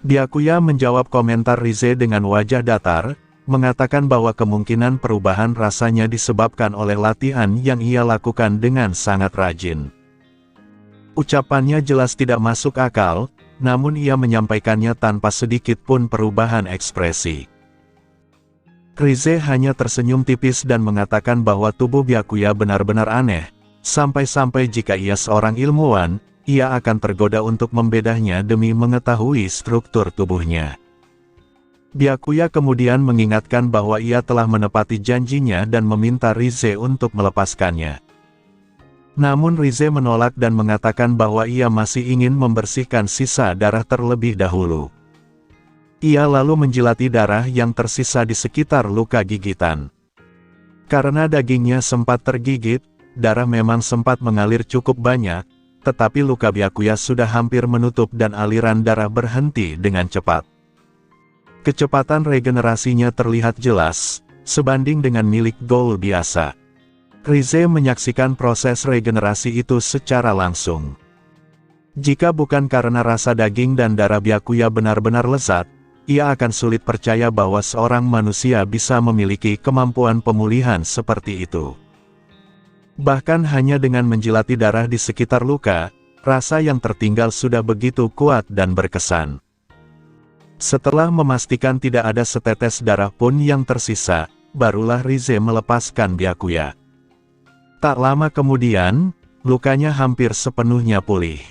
Byakuya menjawab komentar Rize dengan wajah datar, mengatakan bahwa kemungkinan perubahan rasanya disebabkan oleh latihan yang ia lakukan dengan sangat rajin. Ucapannya jelas tidak masuk akal, namun ia menyampaikannya tanpa sedikit pun perubahan ekspresi. Rize hanya tersenyum tipis dan mengatakan bahwa tubuh Byakuya benar-benar aneh, sampai-sampai jika ia seorang ilmuwan, ia akan tergoda untuk membedahnya demi mengetahui struktur tubuhnya. Byakuya kemudian mengingatkan bahwa ia telah menepati janjinya dan meminta Rize untuk melepaskannya. Namun Rize menolak dan mengatakan bahwa ia masih ingin membersihkan sisa darah terlebih dahulu. Ia lalu menjilati darah yang tersisa di sekitar luka gigitan. Karena dagingnya sempat tergigit, darah memang sempat mengalir cukup banyak, tetapi luka Byakuya sudah hampir menutup dan aliran darah berhenti dengan cepat. Kecepatan regenerasinya terlihat jelas, sebanding dengan milik Ghoul biasa. Rize menyaksikan proses regenerasi itu secara langsung. Jika bukan karena rasa daging dan darah Byakuya benar-benar lezat, ia akan sulit percaya bahwa seorang manusia bisa memiliki kemampuan pemulihan seperti itu. Bahkan hanya dengan menjilati darah di sekitar luka, rasa yang tertinggal sudah begitu kuat dan berkesan. Setelah memastikan tidak ada setetes darah pun yang tersisa, barulah Rize melepaskan Byakuya. Tak lama kemudian, lukanya hampir sepenuhnya pulih.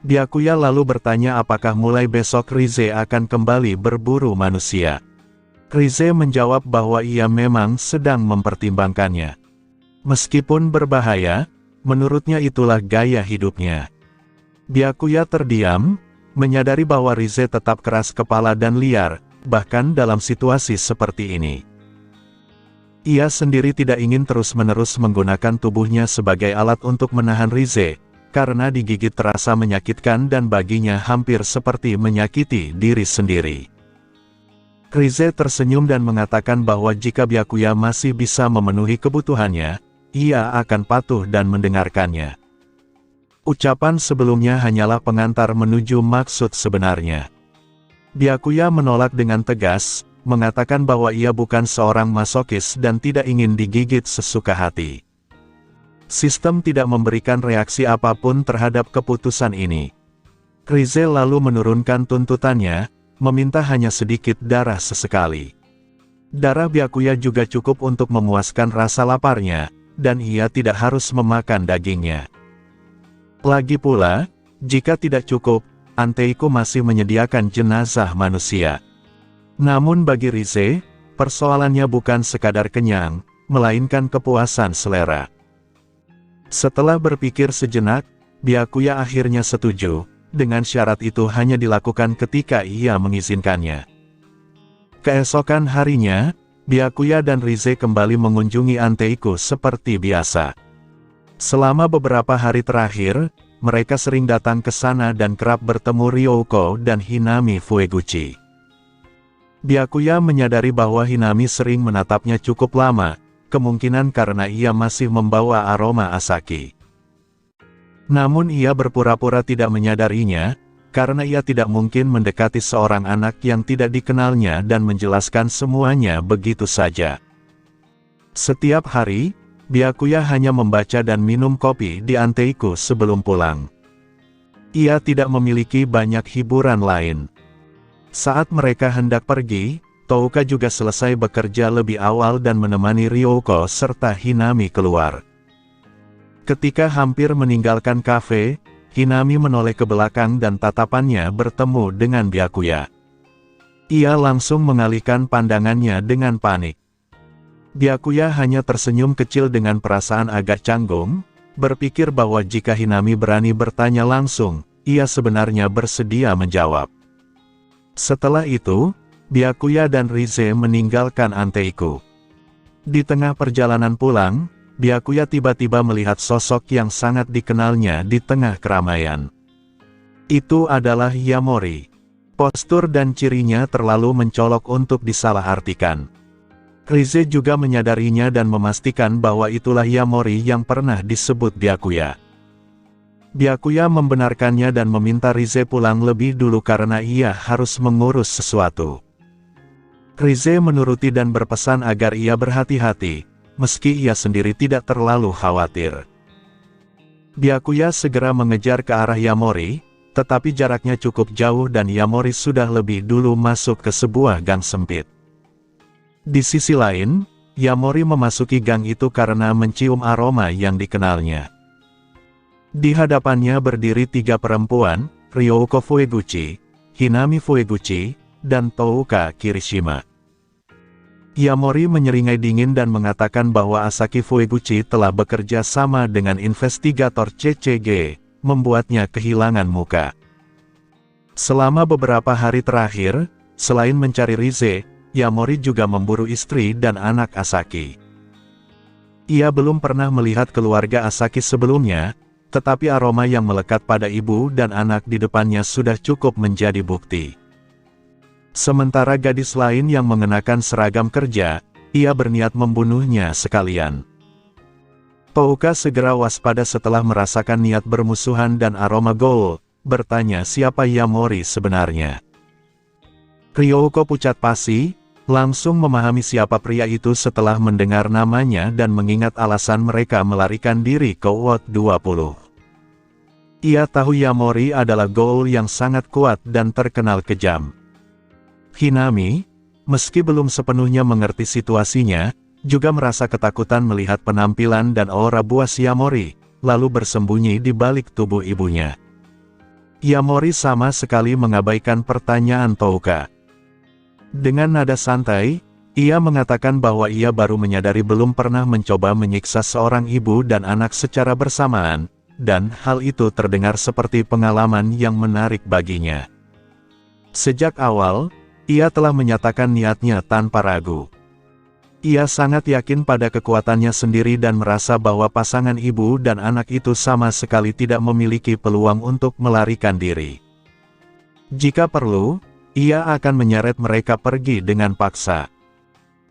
Byakuya lalu bertanya apakah mulai besok Rize akan kembali berburu manusia. Rize menjawab bahwa ia memang sedang mempertimbangkannya. Meskipun berbahaya, menurutnya itulah gaya hidupnya. Byakuya terdiam, menyadari bahwa Rize tetap keras kepala dan liar, bahkan dalam situasi seperti ini. Ia sendiri tidak ingin terus-menerus menggunakan tubuhnya sebagai alat untuk menahan Rize, karena digigit terasa menyakitkan dan baginya hampir seperti menyakiti diri sendiri. Rize tersenyum dan mengatakan bahwa jika Byakuya masih bisa memenuhi kebutuhannya, ia akan patuh dan mendengarkannya. Ucapan sebelumnya hanyalah pengantar menuju maksud sebenarnya. Byakuya menolak dengan tegas, mengatakan bahwa ia bukan seorang masokis dan tidak ingin digigit sesuka hati. Sistem tidak memberikan reaksi apapun terhadap keputusan ini. Rize lalu menurunkan tuntutannya, meminta hanya sedikit darah sesekali. Darah Byakuya juga cukup untuk memuaskan rasa laparnya, dan ia tidak harus memakan dagingnya. Lagi pula, jika tidak cukup, Anteiku masih menyediakan jenazah manusia. Namun bagi Rize, persoalannya bukan sekadar kenyang, melainkan kepuasan selera. Setelah berpikir sejenak, Byakuya akhirnya setuju, dengan syarat itu hanya dilakukan ketika ia mengizinkannya. Keesokan harinya, Byakuya dan Rize kembali mengunjungi Anteiku seperti biasa. Selama beberapa hari terakhir, mereka sering datang ke sana dan kerap bertemu Ryouko dan Hinami Fueguchi. Byakuya menyadari bahwa Hinami sering menatapnya cukup lama, kemungkinan karena ia masih membawa aroma Asaki. Namun ia berpura-pura tidak menyadarinya, karena ia tidak mungkin mendekati seorang anak yang tidak dikenalnya dan menjelaskan semuanya begitu saja. Setiap hari, Byakuya hanya membaca dan minum kopi di Anteiku sebelum pulang. Ia tidak memiliki banyak hiburan lain. Saat mereka hendak pergi, Touka juga selesai bekerja lebih awal dan menemani Ryouko serta Hinami keluar. Ketika hampir meninggalkan kafe, Hinami menoleh ke belakang dan tatapannya bertemu dengan Byakuya. Ia langsung mengalihkan pandangannya dengan panik. Byakuya hanya tersenyum kecil dengan perasaan agak canggung, berpikir bahwa jika Hinami berani bertanya langsung, ia sebenarnya bersedia menjawab. Setelah itu, Byakuya dan Rize meninggalkan Anteiku. Di tengah perjalanan pulang, Byakuya tiba-tiba melihat sosok yang sangat dikenalnya di tengah keramaian. Itu adalah Yamori. Postur dan cirinya terlalu mencolok untuk disalahartikan. Rize juga menyadarinya dan memastikan bahwa itulah Yamori yang pernah disebut Byakuya. Byakuya membenarkannya dan meminta Rize pulang lebih dulu karena ia harus mengurus sesuatu. Rize menuruti dan berpesan agar ia berhati-hati, meski ia sendiri tidak terlalu khawatir. Byakuya segera mengejar ke arah Yamori, tetapi jaraknya cukup jauh dan Yamori sudah lebih dulu masuk ke sebuah gang sempit. Di sisi lain, Yamori memasuki gang itu karena mencium aroma yang dikenalnya. Di hadapannya berdiri 3 perempuan, Ryouko Fueguchi, Hinami Fueguchi, dan Touka Kirishima. Yamori menyeringai dingin dan mengatakan bahwa Asaki Fueguchi telah bekerja sama dengan investigator CCG, membuatnya kehilangan muka. Selama beberapa hari terakhir, selain mencari Rize, Yamori juga memburu istri dan anak Asaki. Ia belum pernah melihat keluarga Asaki sebelumnya, tetapi aroma yang melekat pada ibu dan anak di depannya sudah cukup menjadi bukti. Sementara gadis lain yang mengenakan seragam kerja, ia berniat membunuhnya sekalian. Touka segera waspada setelah merasakan niat bermusuhan dan aroma gaul, bertanya siapa Yamori sebenarnya. Ryouko pucat pasi, langsung memahami siapa pria itu setelah mendengar namanya dan mengingat alasan mereka melarikan diri ke Ward 20. Ia tahu Yamori adalah gaul yang sangat kuat dan terkenal kejam. Hinami, meski belum sepenuhnya mengerti situasinya, juga merasa ketakutan melihat penampilan dan aura buas Yamori, lalu bersembunyi di balik tubuh ibunya. Yamori sama sekali mengabaikan pertanyaan Touka. Dengan nada santai, ia mengatakan bahwa ia baru menyadari belum pernah mencoba menyiksa seorang ibu dan anak secara bersamaan, dan hal itu terdengar seperti pengalaman yang menarik baginya. Sejak awal, ia telah menyatakan niatnya tanpa ragu. Ia sangat yakin pada kekuatannya sendiri dan merasa bahwa pasangan ibu dan anak itu sama sekali tidak memiliki peluang untuk melarikan diri. Jika perlu, ia akan menyeret mereka pergi dengan paksa.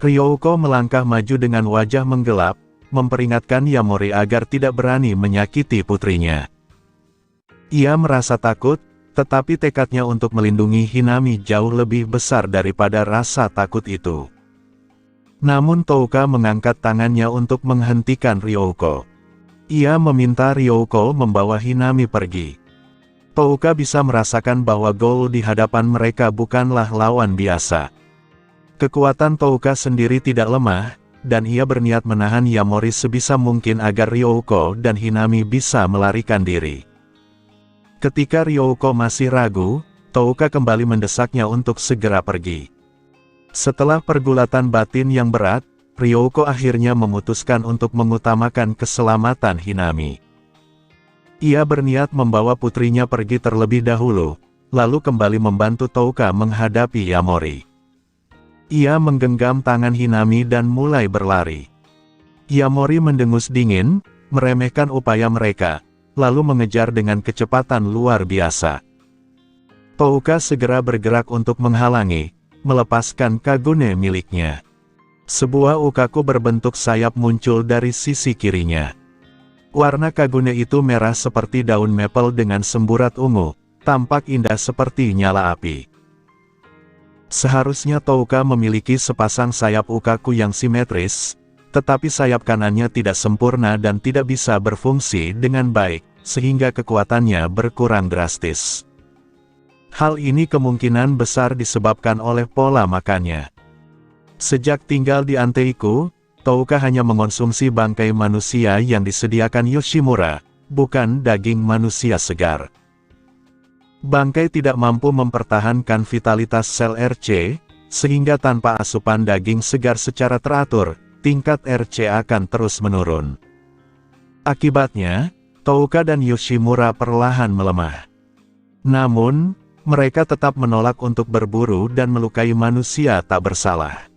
Ryouko melangkah maju dengan wajah menggelap, memperingatkan Yamori agar tidak berani menyakiti putrinya. Ia merasa takut, tetapi tekadnya untuk melindungi Hinami jauh lebih besar daripada rasa takut itu. Namun Touka mengangkat tangannya untuk menghentikan Ryouko. Ia meminta Ryouko membawa Hinami pergi. Touka bisa merasakan bahwa gaul di hadapan mereka bukanlah lawan biasa. Kekuatan Touka sendiri tidak lemah, dan ia berniat menahan Yamori sebisa mungkin agar Ryouko dan Hinami bisa melarikan diri. Ketika Ryouko masih ragu, Touka kembali mendesaknya untuk segera pergi. Setelah pergulatan batin yang berat, Ryouko akhirnya memutuskan untuk mengutamakan keselamatan Hinami. Ia berniat membawa putrinya pergi terlebih dahulu, lalu kembali membantu Touka menghadapi Yamori. Ia menggenggam tangan Hinami dan mulai berlari. Yamori mendengus dingin, meremehkan upaya mereka, lalu mengejar dengan kecepatan luar biasa. Touka segera bergerak untuk menghalangi, melepaskan kagune miliknya. Sebuah ukaku berbentuk sayap muncul dari sisi kirinya. Warna kagune itu merah seperti daun maple dengan semburat ungu, tampak indah seperti nyala api. Seharusnya Touka memiliki sepasang sayap ukaku yang simetris, tetapi sayap kanannya tidak sempurna dan tidak bisa berfungsi dengan baik, sehingga kekuatannya berkurang drastis. Hal ini kemungkinan besar disebabkan oleh pola makannya. Sejak tinggal di Anteiku, Touka hanya mengonsumsi bangkai manusia yang disediakan Yoshimura, bukan daging manusia segar. Bangkai tidak mampu mempertahankan vitalitas sel RC, sehingga tanpa asupan daging segar secara teratur, tingkat RC akan terus menurun. Akibatnya, Touka dan Yoshimura perlahan melemah. Namun, mereka tetap menolak untuk berburu dan melukai manusia tak bersalah.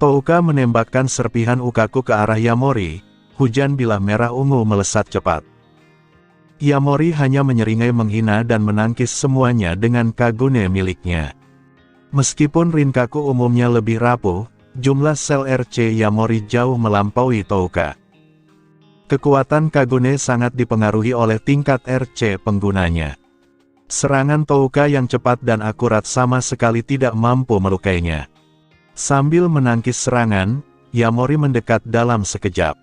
Touka menembakkan serpihan ukaku ke arah Yamori, hujan bilah merah ungu melesat cepat. Yamori hanya menyeringai menghina dan menangkis semuanya dengan kagune miliknya. Meskipun Rinkaku umumnya lebih rapuh, jumlah sel RC Yamori jauh melampaui Touka. Kekuatan Kagune sangat dipengaruhi oleh tingkat RC penggunanya. Serangan Touka yang cepat dan akurat sama sekali tidak mampu melukainya. Sambil menangkis serangan, Yamori mendekat dalam sekejap.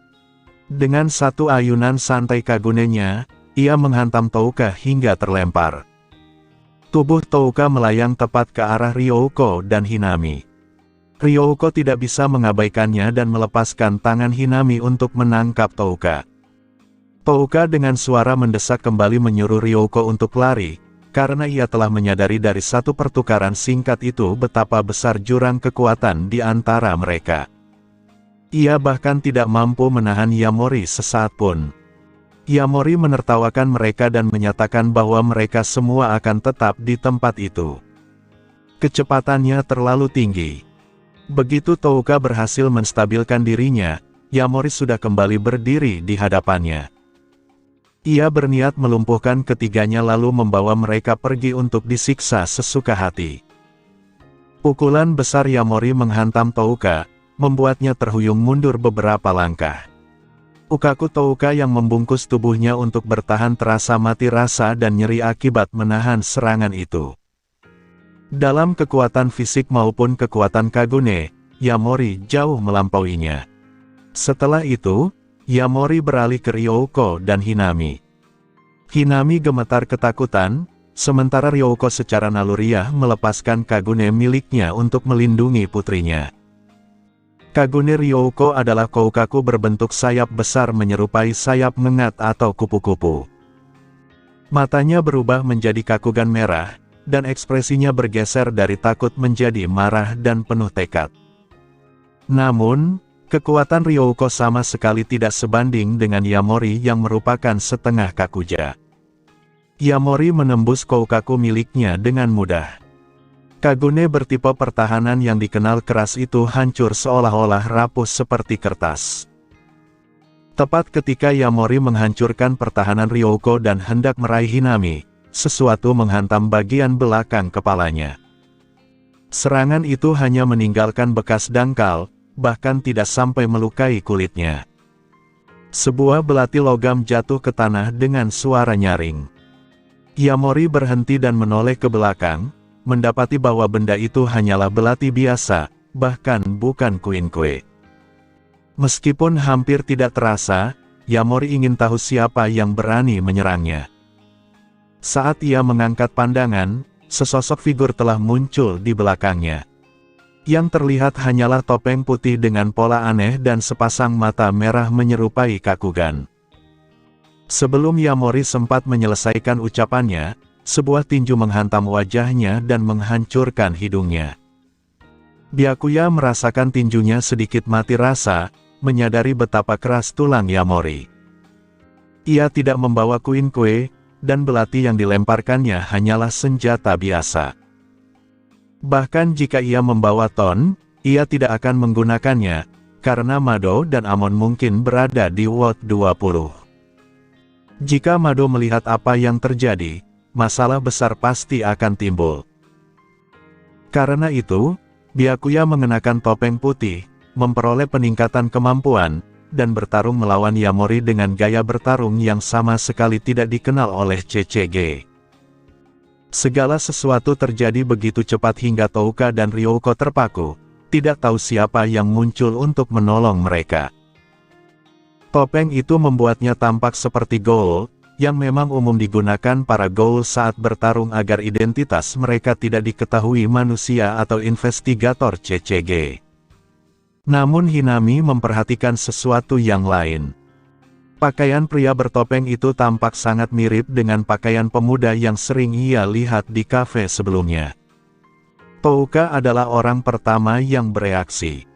Dengan satu ayunan santai Kagunenya, ia menghantam Touka hingga terlempar. Tubuh Touka melayang tepat ke arah Ryouko dan Hinami. Ryouko tidak bisa mengabaikannya dan melepaskan tangan Hinami untuk menangkap Touka. Touka dengan suara mendesak kembali menyuruh Ryouko untuk lari, karena ia telah menyadari dari satu pertukaran singkat itu betapa besar jurang kekuatan di antara mereka. Ia bahkan tidak mampu menahan Yamori sesaat pun. Yamori menertawakan mereka dan menyatakan bahwa mereka semua akan tetap di tempat itu. Kecepatannya terlalu tinggi. Begitu Touka berhasil menstabilkan dirinya, Yamori sudah kembali berdiri di hadapannya. Ia berniat melumpuhkan ketiganya lalu membawa mereka pergi untuk disiksa sesuka hati. Pukulan besar Yamori menghantam Touka, membuatnya terhuyung mundur beberapa langkah. Ukaku Touka yang membungkus tubuhnya untuk bertahan terasa mati rasa dan nyeri akibat menahan serangan itu. Dalam kekuatan fisik maupun kekuatan Kagune, Yamori jauh melampauinya. Setelah itu, Yamori beralih ke Ryouko dan Hinami. Hinami gemetar ketakutan, sementara Ryouko secara naluriah melepaskan Kagune miliknya untuk melindungi putrinya. Kagune Ryouko adalah Koukaku berbentuk sayap besar menyerupai sayap ngengat atau kupu-kupu. Matanya berubah menjadi kakugan merah, dan ekspresinya bergeser dari takut menjadi marah dan penuh tekad. Namun, kekuatan Ryouko sama sekali tidak sebanding dengan Yamori yang merupakan setengah Kakuja. Yamori menembus Koukaku miliknya dengan mudah. Kagune bertipe pertahanan yang dikenal keras itu hancur seolah-olah rapuh seperti kertas. Tepat ketika Yamori menghancurkan pertahanan Ryouko dan hendak meraih Hinami, sesuatu menghantam bagian belakang kepalanya. Serangan itu hanya meninggalkan bekas dangkal, bahkan tidak sampai melukai kulitnya. Sebuah belati logam jatuh ke tanah dengan suara nyaring. Yamori berhenti dan menoleh ke belakang, mendapati bahwa benda itu hanyalah belati biasa, bahkan bukan kuin-kue. Meskipun hampir tidak terasa, Yamori ingin tahu siapa yang berani menyerangnya. Saat ia mengangkat pandangan, sesosok figur telah muncul di belakangnya. Yang terlihat hanyalah topeng putih dengan pola aneh dan sepasang mata merah menyerupai Kakugan. Sebelum Yamori sempat menyelesaikan ucapannya, sebuah tinju menghantam wajahnya dan menghancurkan hidungnya. Byakuya merasakan tinjunya sedikit mati rasa, menyadari betapa keras tulang Yamori. Ia tidak membawa kuin-kue, dan belati yang dilemparkannya hanyalah senjata biasa. Bahkan jika ia membawa ton, ia tidak akan menggunakannya, karena Mado dan Amon mungkin berada di Ward 20. Jika Mado melihat apa yang terjadi, masalah besar pasti akan timbul. Karena itu, Byakuya mengenakan topeng putih, memperoleh peningkatan kemampuan, dan bertarung melawan Yamori dengan gaya bertarung yang sama sekali tidak dikenal oleh CCG. Segala sesuatu terjadi begitu cepat hingga Touka dan Ryouko terpaku, tidak tahu siapa yang muncul untuk menolong mereka. Topeng itu membuatnya tampak seperti Ghoul, yang memang umum digunakan para Ghoul saat bertarung agar identitas mereka tidak diketahui manusia atau investigator CCG. Namun Hinami memperhatikan sesuatu yang lain. Pakaian pria bertopeng itu tampak sangat mirip dengan pakaian pemuda yang sering ia lihat di kafe sebelumnya. Touka adalah orang pertama yang bereaksi.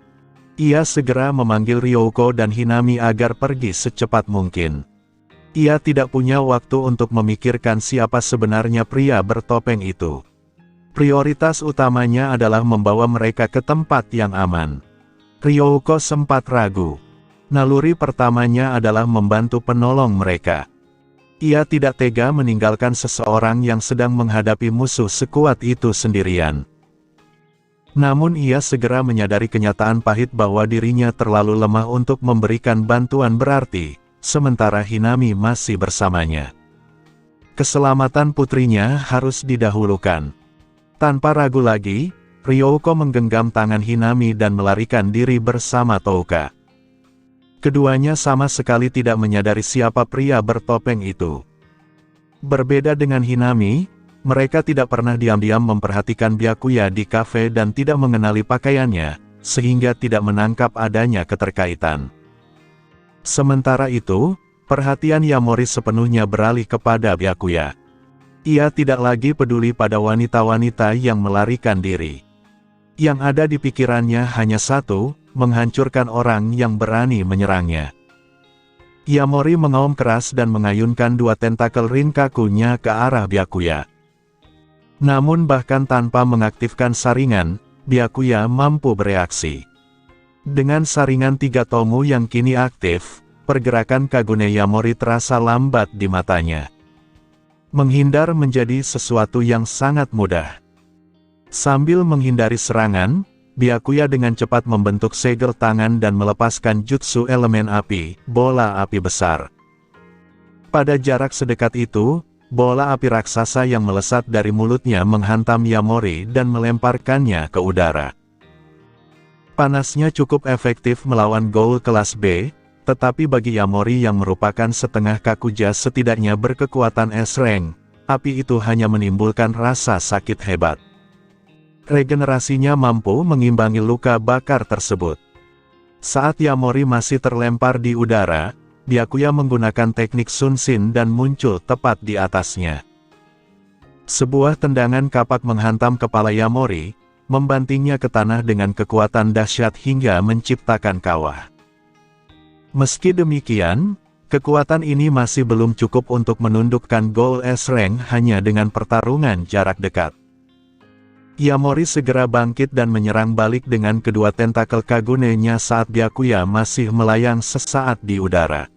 Ia segera memanggil Ryouko dan Hinami agar pergi secepat mungkin. Ia tidak punya waktu untuk memikirkan siapa sebenarnya pria bertopeng itu. Prioritas utamanya adalah membawa mereka ke tempat yang aman. Ryouko sempat ragu. Naluri pertamanya adalah membantu penolong mereka. Ia tidak tega meninggalkan seseorang yang sedang menghadapi musuh sekuat itu sendirian. Namun ia segera menyadari kenyataan pahit bahwa dirinya terlalu lemah untuk memberikan bantuan berarti, sementara Hinami masih bersamanya. Keselamatan putrinya harus didahulukan. Tanpa ragu lagi, Ryoko menggenggam tangan Hinami dan melarikan diri bersama Touka. Keduanya sama sekali tidak menyadari siapa pria bertopeng itu. Berbeda dengan Hinami, mereka tidak pernah diam-diam memperhatikan Byakuya di kafe dan tidak mengenali pakaiannya, sehingga tidak menangkap adanya keterkaitan. Sementara itu, perhatian Yamori sepenuhnya beralih kepada Byakuya. Ia tidak lagi peduli pada wanita-wanita yang melarikan diri. Yang ada di pikirannya hanya satu, menghancurkan orang yang berani menyerangnya. Yamori mengaum keras dan mengayunkan dua tentakel Rinkaku-nya ke arah Byakuya. Namun bahkan tanpa mengaktifkan saringan, Byakuya mampu bereaksi. Dengan saringan 3 tomo yang kini aktif, pergerakan Kagune Yamori terasa lambat di matanya. Menghindar menjadi sesuatu yang sangat mudah. Sambil menghindari serangan, Byakuya dengan cepat membentuk segel tangan dan melepaskan jutsu elemen api, bola api besar. Pada jarak sedekat itu, bola api raksasa yang melesat dari mulutnya menghantam Yamori dan melemparkannya ke udara. Panasnya cukup efektif melawan Ghoul kelas B, tetapi bagi Yamori yang merupakan setengah Kakuja setidaknya berkekuatan S-Rank, api itu hanya menimbulkan rasa sakit hebat. Regenerasinya mampu mengimbangi luka bakar tersebut. Saat Yamori masih terlempar di udara, Byakuya menggunakan teknik Sunshin dan muncul tepat di atasnya. Sebuah tendangan kapak menghantam kepala Yamori, membantingnya ke tanah dengan kekuatan dahsyat hingga menciptakan kawah. Meski demikian, kekuatan ini masih belum cukup untuk menundukkan Ghoul S-Rank hanya dengan pertarungan jarak dekat. Yamori segera bangkit dan menyerang balik dengan kedua tentakel Kagune-nya saat Byakuya masih melayang sesaat di udara.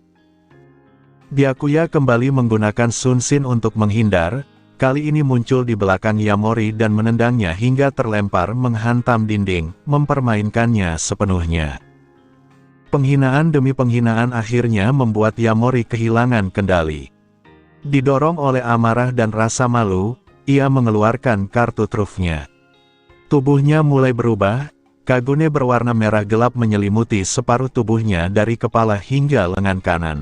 Byakuya kembali menggunakan Sunshin untuk menghindar, kali ini muncul di belakang Yamori dan menendangnya hingga terlempar menghantam dinding, mempermainkannya sepenuhnya. Penghinaan demi penghinaan akhirnya membuat Yamori kehilangan kendali. Didorong oleh amarah dan rasa malu, ia mengeluarkan kartu trufnya. Tubuhnya mulai berubah, Kagune berwarna merah gelap menyelimuti separuh tubuhnya dari kepala hingga lengan kanan.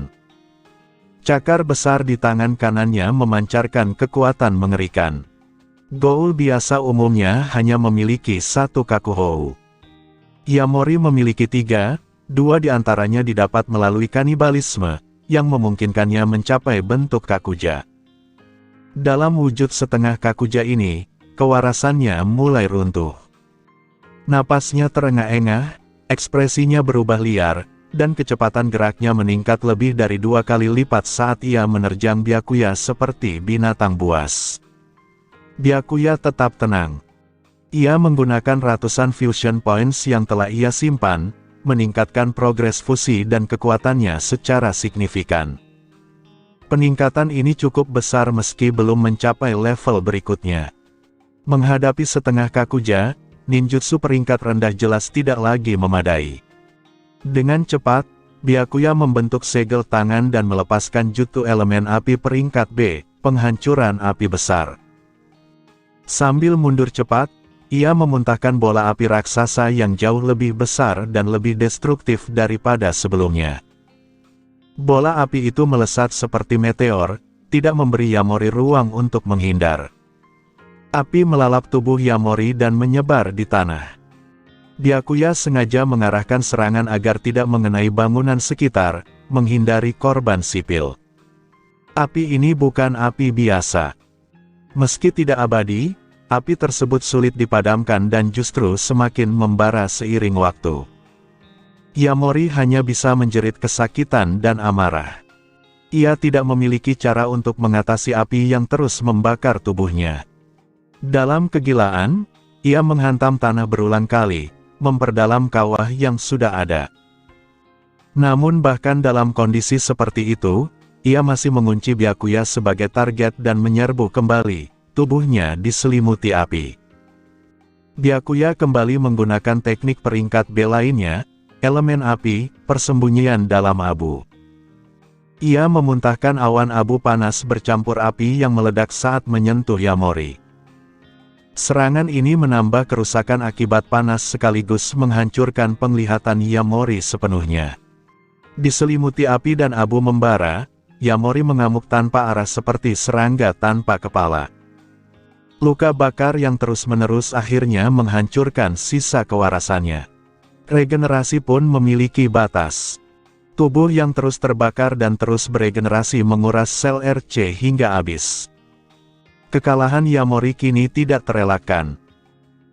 Cakar besar di tangan kanannya memancarkan kekuatan mengerikan. Ghoul biasa umumnya hanya memiliki 1 Kakuhou. Yamori memiliki 3, 2 diantaranya didapat melalui kanibalisme, yang memungkinkannya mencapai bentuk Kakuja. Dalam wujud setengah Kakuja ini, kewarasannya mulai runtuh. Napasnya terengah-engah, ekspresinya berubah liar, dan kecepatan geraknya meningkat lebih dari 2 kali lipat saat ia menerjang Byakuya seperti binatang buas. Byakuya tetap tenang. Ia menggunakan ratusan fusion points yang telah ia simpan, meningkatkan progres fusi dan kekuatannya secara signifikan. Peningkatan ini cukup besar meski belum mencapai level berikutnya. Menghadapi setengah Kakuja, ninjutsu peringkat rendah jelas tidak lagi memadai. Dengan cepat, Byakuya membentuk segel tangan dan melepaskan jutsu elemen api peringkat B, penghancuran api besar. Sambil mundur cepat, ia memuntahkan bola api raksasa yang jauh lebih besar dan lebih destruktif daripada sebelumnya. Bola api itu melesat seperti meteor, tidak memberi Yamori ruang untuk menghindar. Api melalap tubuh Yamori dan menyebar di tanah. Byakuya sengaja mengarahkan serangan agar tidak mengenai bangunan sekitar, menghindari korban sipil. Api ini bukan api biasa. Meski tidak abadi, api tersebut sulit dipadamkan dan justru semakin membara seiring waktu. Yamori hanya bisa menjerit kesakitan dan amarah. Ia tidak memiliki cara untuk mengatasi api yang terus membakar tubuhnya. Dalam kegilaan, ia menghantam tanah berulang kali, memperdalam kawah yang sudah ada. Namun bahkan dalam kondisi seperti itu, ia masih mengunci Byakuya sebagai target dan menyerbu kembali, tubuhnya diselimuti api. Byakuya kembali menggunakan teknik peringkat B lainnya, elemen api, persembunyian dalam abu. Ia memuntahkan awan abu panas bercampur api yang meledak saat menyentuh Yamori. Serangan ini menambah kerusakan akibat panas sekaligus menghancurkan penglihatan Yamori sepenuhnya. Diselimuti api dan abu membara, Yamori mengamuk tanpa arah seperti serangga tanpa kepala. Luka bakar yang terus-menerus akhirnya menghancurkan sisa kewarasannya. Regenerasi pun memiliki batas. Tubuh yang terus terbakar dan terus beregenerasi menguras sel RC hingga habis. Kekalahan Yamori kini tidak terelakkan.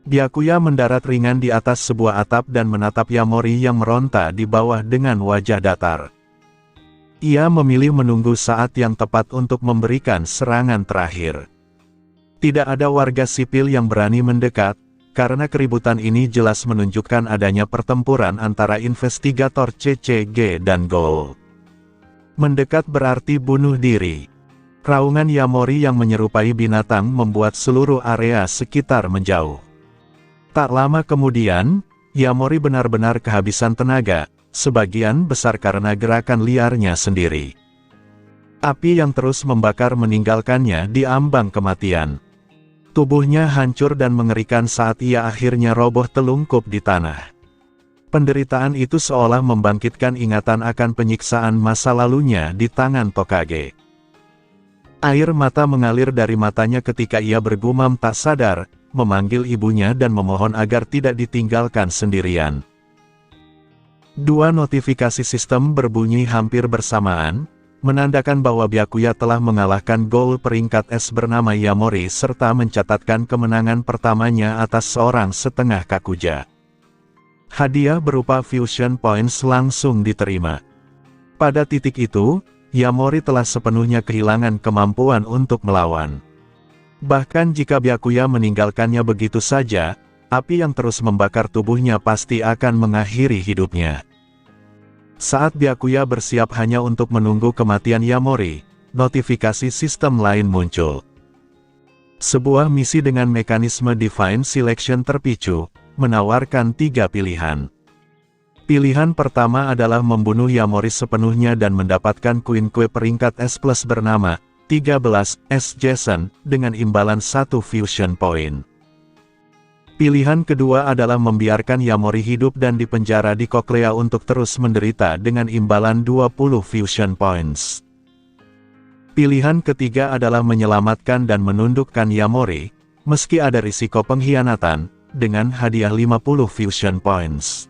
Byakuya mendarat ringan di atas sebuah atap dan menatap Yamori yang meronta di bawah dengan wajah datar. Ia memilih menunggu saat yang tepat untuk memberikan serangan terakhir. Tidak ada warga sipil yang berani mendekat, karena keributan ini jelas menunjukkan adanya pertempuran antara investigator CCG dan Ghoul. Mendekat berarti bunuh diri. Raungan Yamori yang menyerupai binatang membuat seluruh area sekitar menjauh. Tak lama kemudian, Yamori benar-benar kehabisan tenaga, sebagian besar karena gerakan liarnya sendiri. Api yang terus membakar meninggalkannya di ambang kematian. Tubuhnya hancur dan mengerikan saat ia akhirnya roboh telungkup di tanah. Penderitaan itu seolah membangkitkan ingatan akan penyiksaan masa lalunya di tangan Tokage. Air mata mengalir dari matanya ketika ia bergumam tak sadar, memanggil ibunya dan memohon agar tidak ditinggalkan sendirian. Dua notifikasi sistem berbunyi hampir bersamaan, menandakan bahwa Byakuya telah mengalahkan Ghoul peringkat S bernama Yamori serta mencatatkan kemenangan pertamanya atas seorang setengah Kakuja. Hadiah berupa Fusion Points langsung diterima. Pada titik itu, Yamori telah sepenuhnya kehilangan kemampuan untuk melawan. Bahkan jika Byakuya meninggalkannya begitu saja, api yang terus membakar tubuhnya pasti akan mengakhiri hidupnya. Saat Byakuya bersiap hanya untuk menunggu kematian Yamori, notifikasi sistem lain muncul. Sebuah misi dengan mekanisme Divine Selection terpicu, menawarkan 3 pilihan. Pilihan pertama adalah membunuh Yamori sepenuhnya dan mendapatkan Queen Kue peringkat S+ bernama 13 S Jason dengan imbalan 1 Fusion Point. Pilihan kedua adalah membiarkan Yamori hidup dan dipenjara di Koklea untuk terus menderita dengan imbalan 20 Fusion Points. Pilihan ketiga adalah menyelamatkan dan menundukkan Yamori, meski ada risiko pengkhianatan, dengan hadiah 50 Fusion Points.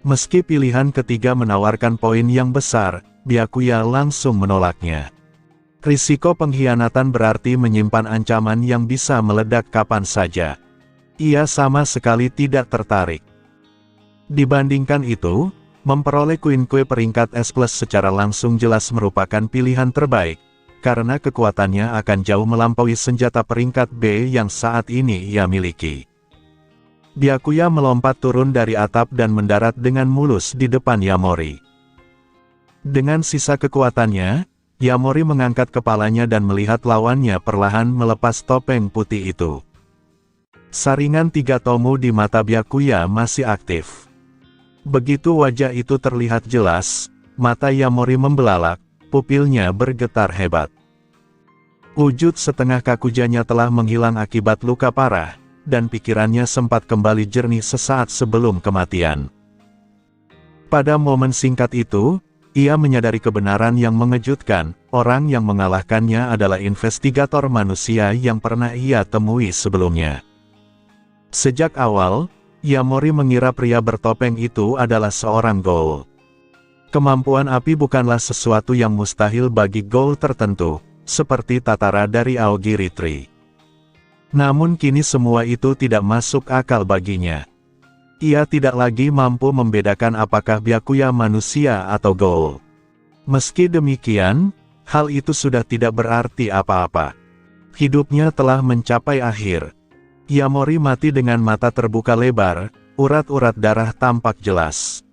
Meski pilihan ketiga menawarkan poin yang besar, Byakuya langsung menolaknya. Risiko pengkhianatan berarti menyimpan ancaman yang bisa meledak kapan saja. Ia sama sekali tidak tertarik. Dibandingkan itu, memperoleh Queen Kue peringkat S+ secara langsung jelas merupakan pilihan terbaik, karena kekuatannya akan jauh melampaui senjata peringkat B yang saat ini ia miliki. Byakuya melompat turun dari atap dan mendarat dengan mulus di depan Yamori. Dengan sisa kekuatannya, Yamori mengangkat kepalanya dan melihat lawannya perlahan melepas topeng putih itu. Saringan 3 tomo di mata Byakuya masih aktif. Begitu wajah itu terlihat jelas, mata Yamori membelalak, pupilnya bergetar hebat. Wujud setengah Kakujanya telah menghilang akibat luka parah, dan pikirannya sempat kembali jernih sesaat sebelum kematian. Pada momen singkat itu, ia menyadari kebenaran yang mengejutkan, orang yang mengalahkannya adalah investigator manusia yang pernah ia temui sebelumnya. Sejak awal, Yamori mengira pria bertopeng itu adalah seorang Ghoul. Kemampuan api bukanlah sesuatu yang mustahil bagi Ghoul tertentu, seperti Tatara dari Aogiri Tree. Namun kini semua itu tidak masuk akal baginya. Ia tidak lagi mampu membedakan apakah Byakuya manusia atau Ghoul. Meski demikian, hal itu sudah tidak berarti apa-apa. Hidupnya telah mencapai akhir. Yamori mati dengan mata terbuka lebar, urat-urat darah tampak jelas.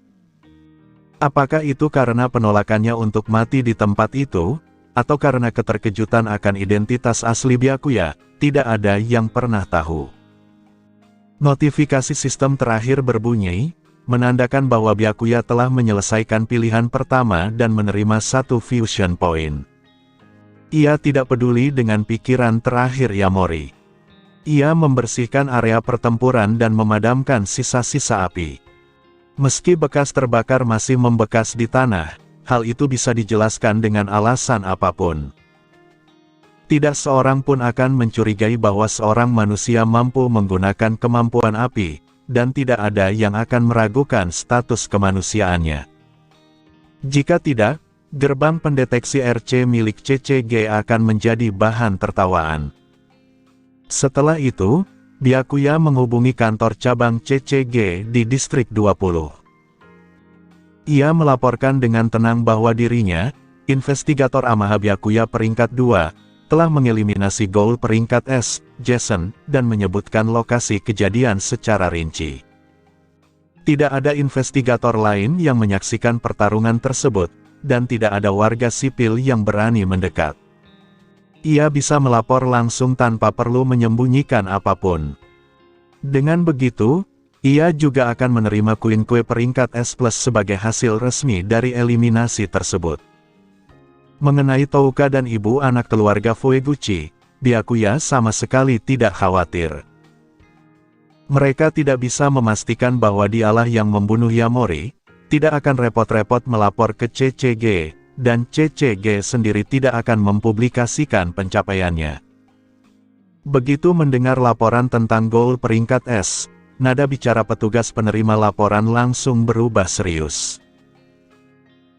Apakah itu karena penolakannya untuk mati di tempat itu, atau karena keterkejutan akan identitas asli Byakuya? Tidak ada yang pernah tahu. Notifikasi sistem terakhir berbunyi, menandakan bahwa Byakuya telah menyelesaikan pilihan pertama dan menerima satu fusion point. Ia tidak peduli dengan pikiran terakhir Yamori. Ia membersihkan area pertempuran dan memadamkan sisa-sisa api. Meski bekas terbakar masih membekas di tanah, hal itu bisa dijelaskan dengan alasan apapun. Tidak seorang pun akan mencurigai bahwa seorang manusia mampu menggunakan kemampuan api, dan tidak ada yang akan meragukan status kemanusiaannya. Jika tidak, gerbang pendeteksi RC milik CCG akan menjadi bahan tertawaan. Setelah itu, Byakuya menghubungi kantor cabang CCG di Distrik 20. Ia melaporkan dengan tenang bahwa dirinya, investigator Amaha Byakuya peringkat 2, telah mengeliminasi Ghoul peringkat S, Jason, dan menyebutkan lokasi kejadian secara rinci. Tidak ada investigator lain yang menyaksikan pertarungan tersebut, dan tidak ada warga sipil yang berani mendekat. Ia bisa melapor langsung tanpa perlu menyembunyikan apapun. Dengan begitu, ia juga akan menerima koin-kue peringkat S+ sebagai hasil resmi dari eliminasi tersebut. Mengenai Touka dan ibu anak keluarga Fueguchi, Byakuya sama sekali tidak khawatir. Mereka tidak bisa memastikan bahwa dialah yang membunuh Yamori, tidak akan repot-repot melapor ke CCG, dan CCG sendiri tidak akan mempublikasikan pencapaiannya. Begitu mendengar laporan tentang Ghoul peringkat S, nada bicara petugas penerima laporan langsung berubah serius.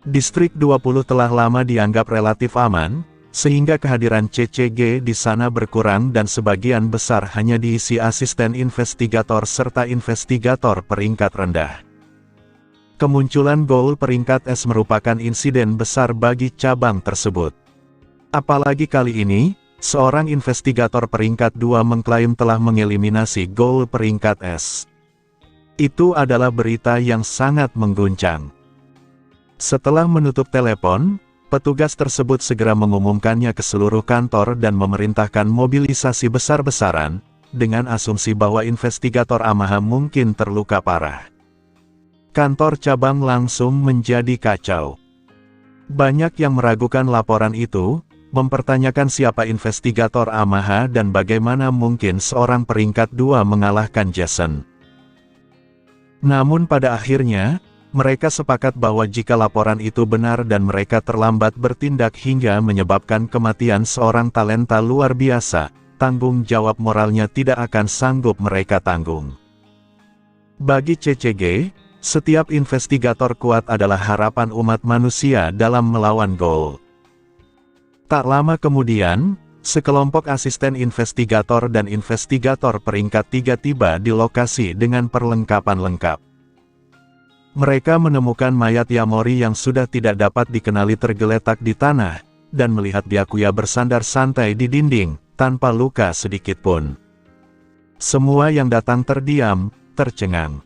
Distrik 20 telah lama dianggap relatif aman, sehingga kehadiran CCG di sana berkurang dan sebagian besar hanya diisi asisten investigator serta investigator peringkat rendah. Kemunculan Ghoul peringkat S merupakan insiden besar bagi cabang tersebut. Apalagi kali ini, seorang investigator peringkat 2 mengklaim telah mengeliminasi Ghoul peringkat S. Itu adalah berita yang sangat mengguncang. Setelah menutup telepon, petugas tersebut segera mengumumkannya ke seluruh kantor dan memerintahkan mobilisasi besar-besaran, dengan asumsi bahwa investigator Amaha mungkin terluka parah. Kantor cabang langsung menjadi kacau. Banyak yang meragukan laporan itu, mempertanyakan siapa investigator Amaha dan bagaimana mungkin seorang peringkat 2 mengalahkan Jason. Namun pada akhirnya, mereka sepakat bahwa jika laporan itu benar dan mereka terlambat bertindak hingga menyebabkan kematian seorang talenta luar biasa, tanggung jawab moralnya tidak akan sanggup mereka tanggung. Bagi CCG, setiap investigator kuat adalah harapan umat manusia dalam melawan Ghoul. Tak lama kemudian, sekelompok asisten investigator dan investigator peringkat 3 tiba di lokasi dengan perlengkapan lengkap. Mereka menemukan mayat Yamori yang sudah tidak dapat dikenali tergeletak di tanah, dan melihat Byakuya bersandar santai di dinding, tanpa luka sedikitpun. Semua yang datang terdiam, tercengang.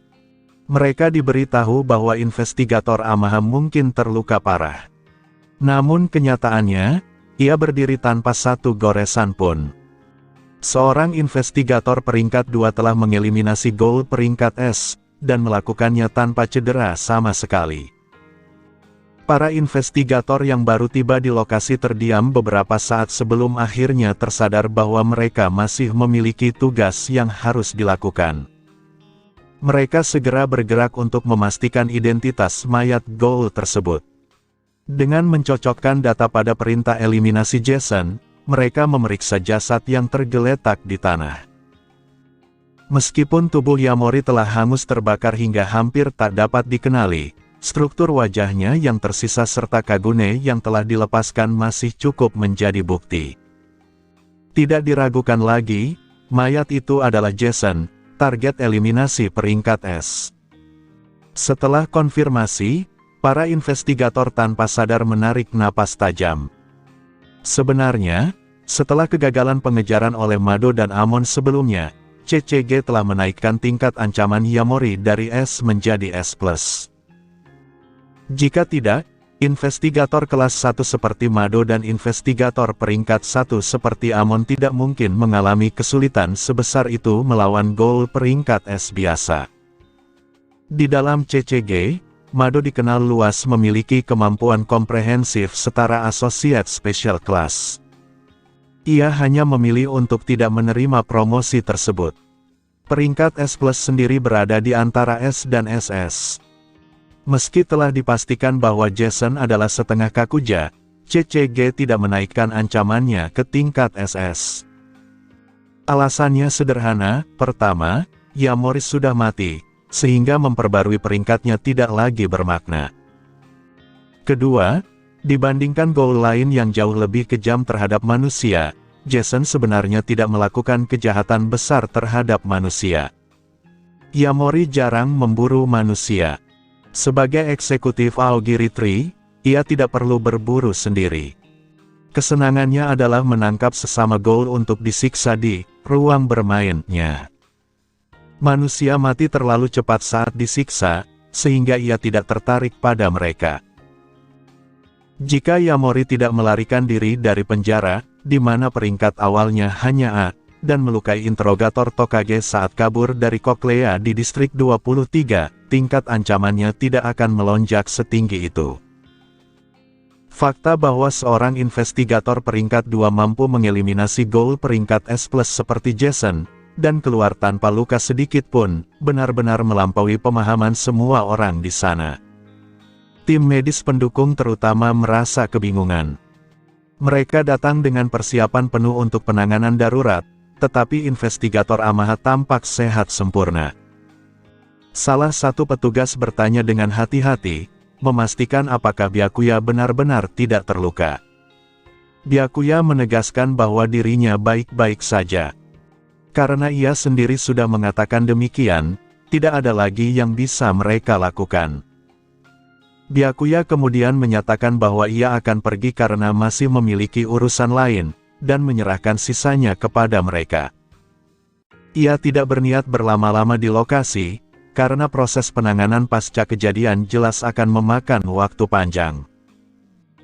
Mereka diberitahu bahwa investigator Amaha mungkin terluka parah. Namun kenyataannya, ia berdiri tanpa satu goresan pun. Seorang investigator peringkat 2 telah mengeliminasi Ghoul peringkat S, dan melakukannya tanpa cedera sama sekali. Para investigator yang baru tiba di lokasi terdiam beberapa saat sebelum akhirnya tersadar bahwa mereka masih memiliki tugas yang harus dilakukan. Mereka segera bergerak untuk memastikan identitas mayat Ghoul tersebut. Dengan mencocokkan data pada perintah eliminasi Jason, mereka memeriksa jasad yang tergeletak di tanah. Meskipun tubuh Yamori telah hangus terbakar hingga hampir tak dapat dikenali, struktur wajahnya yang tersisa serta Kagune yang telah dilepaskan masih cukup menjadi bukti. Tidak diragukan lagi, mayat itu adalah Jason, target eliminasi peringkat S. Setelah konfirmasi, para investigator tanpa sadar menarik napas tajam. Sebenarnya, setelah kegagalan pengejaran oleh Mado dan Amon sebelumnya, CCG telah menaikkan tingkat ancaman Yamori dari S menjadi S+. Jika tidak, investigator kelas 1 seperti Mado dan investigator peringkat 1 seperti Amon tidak mungkin mengalami kesulitan sebesar itu melawan Ghoul peringkat S biasa. Di dalam CCG, Mado dikenal luas memiliki kemampuan komprehensif setara Associate Special Class. Ia hanya memilih untuk tidak menerima promosi tersebut. Peringkat S+ sendiri berada di antara S dan SS. Meski telah dipastikan bahwa Jason adalah setengah Kakuja, CCG tidak menaikkan ancamannya ke tingkat SS. Alasannya sederhana, pertama, Yamoris sudah mati, sehingga memperbarui peringkatnya tidak lagi bermakna. Kedua, dibandingkan goal lain yang jauh lebih kejam terhadap manusia, Jason sebenarnya tidak melakukan kejahatan besar terhadap manusia. Yamori jarang memburu manusia. Sebagai eksekutif Aogiri Tree, ia tidak perlu berburu sendiri. Kesenangannya adalah menangkap sesama goal untuk disiksa di ruang bermainnya. Manusia mati terlalu cepat saat disiksa, sehingga ia tidak tertarik pada mereka. Jika Yamori tidak melarikan diri dari penjara, di mana peringkat awalnya hanya A, dan melukai interrogator Tokage saat kabur dari Cochlea di distrik 23, tingkat ancamannya tidak akan melonjak setinggi itu. Fakta bahwa seorang investigator peringkat 2 mampu mengeliminasi goal peringkat S+ seperti Jason, dan keluar tanpa luka sedikit pun, benar-benar melampaui pemahaman semua orang di sana. Tim medis pendukung terutama merasa kebingungan. Mereka datang dengan persiapan penuh untuk penanganan darurat, tetapi investigator Amaha tampak sehat sempurna. Salah satu petugas bertanya dengan hati-hati, memastikan apakah Byakuya benar-benar tidak terluka. Byakuya menegaskan bahwa dirinya baik-baik saja. Karena ia sendiri sudah mengatakan demikian, tidak ada lagi yang bisa mereka lakukan. Byakuya kemudian menyatakan bahwa ia akan pergi karena masih memiliki urusan lain, dan menyerahkan sisanya kepada mereka. Ia tidak berniat berlama-lama di lokasi, karena proses penanganan pasca kejadian jelas akan memakan waktu panjang.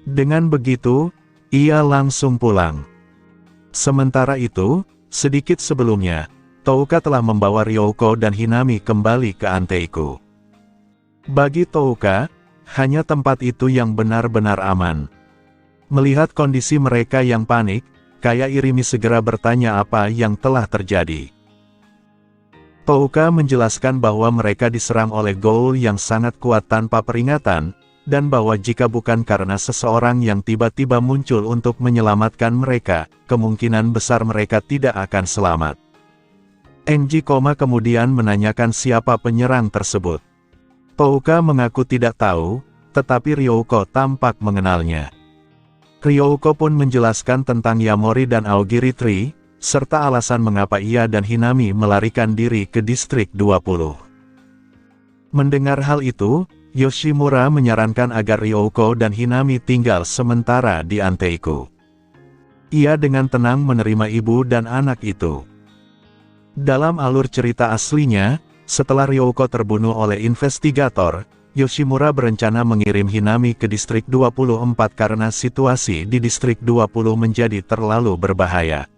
Dengan begitu, ia langsung pulang. Sementara itu, sedikit sebelumnya, Touka telah membawa Ryouko dan Hinami kembali ke Anteiku. Bagi Touka, hanya tempat itu yang benar-benar aman. Melihat kondisi mereka yang panik, Kaya Irimi segera bertanya apa yang telah terjadi. Touka menjelaskan bahwa mereka diserang oleh goal yang sangat kuat tanpa peringatan, dan bahwa jika bukan karena seseorang yang tiba-tiba muncul untuk menyelamatkan mereka, kemungkinan besar mereka tidak akan selamat. Enji Koma kemudian menanyakan siapa penyerang tersebut. Touka mengaku tidak tahu, tetapi Ryouko tampak mengenalnya. Ryouko pun menjelaskan tentang Yamori dan Aogiri Tree, serta alasan mengapa ia dan Hinami melarikan diri ke distrik 20. Mendengar hal itu, Yoshimura menyarankan agar Ryouko dan Hinami tinggal sementara di Anteiku. Ia dengan tenang menerima ibu dan anak itu. Dalam alur cerita aslinya, setelah Ryouko terbunuh oleh investigator, Yoshimura berencana mengirim Hinami ke distrik 24 karena situasi di distrik 20 menjadi terlalu berbahaya.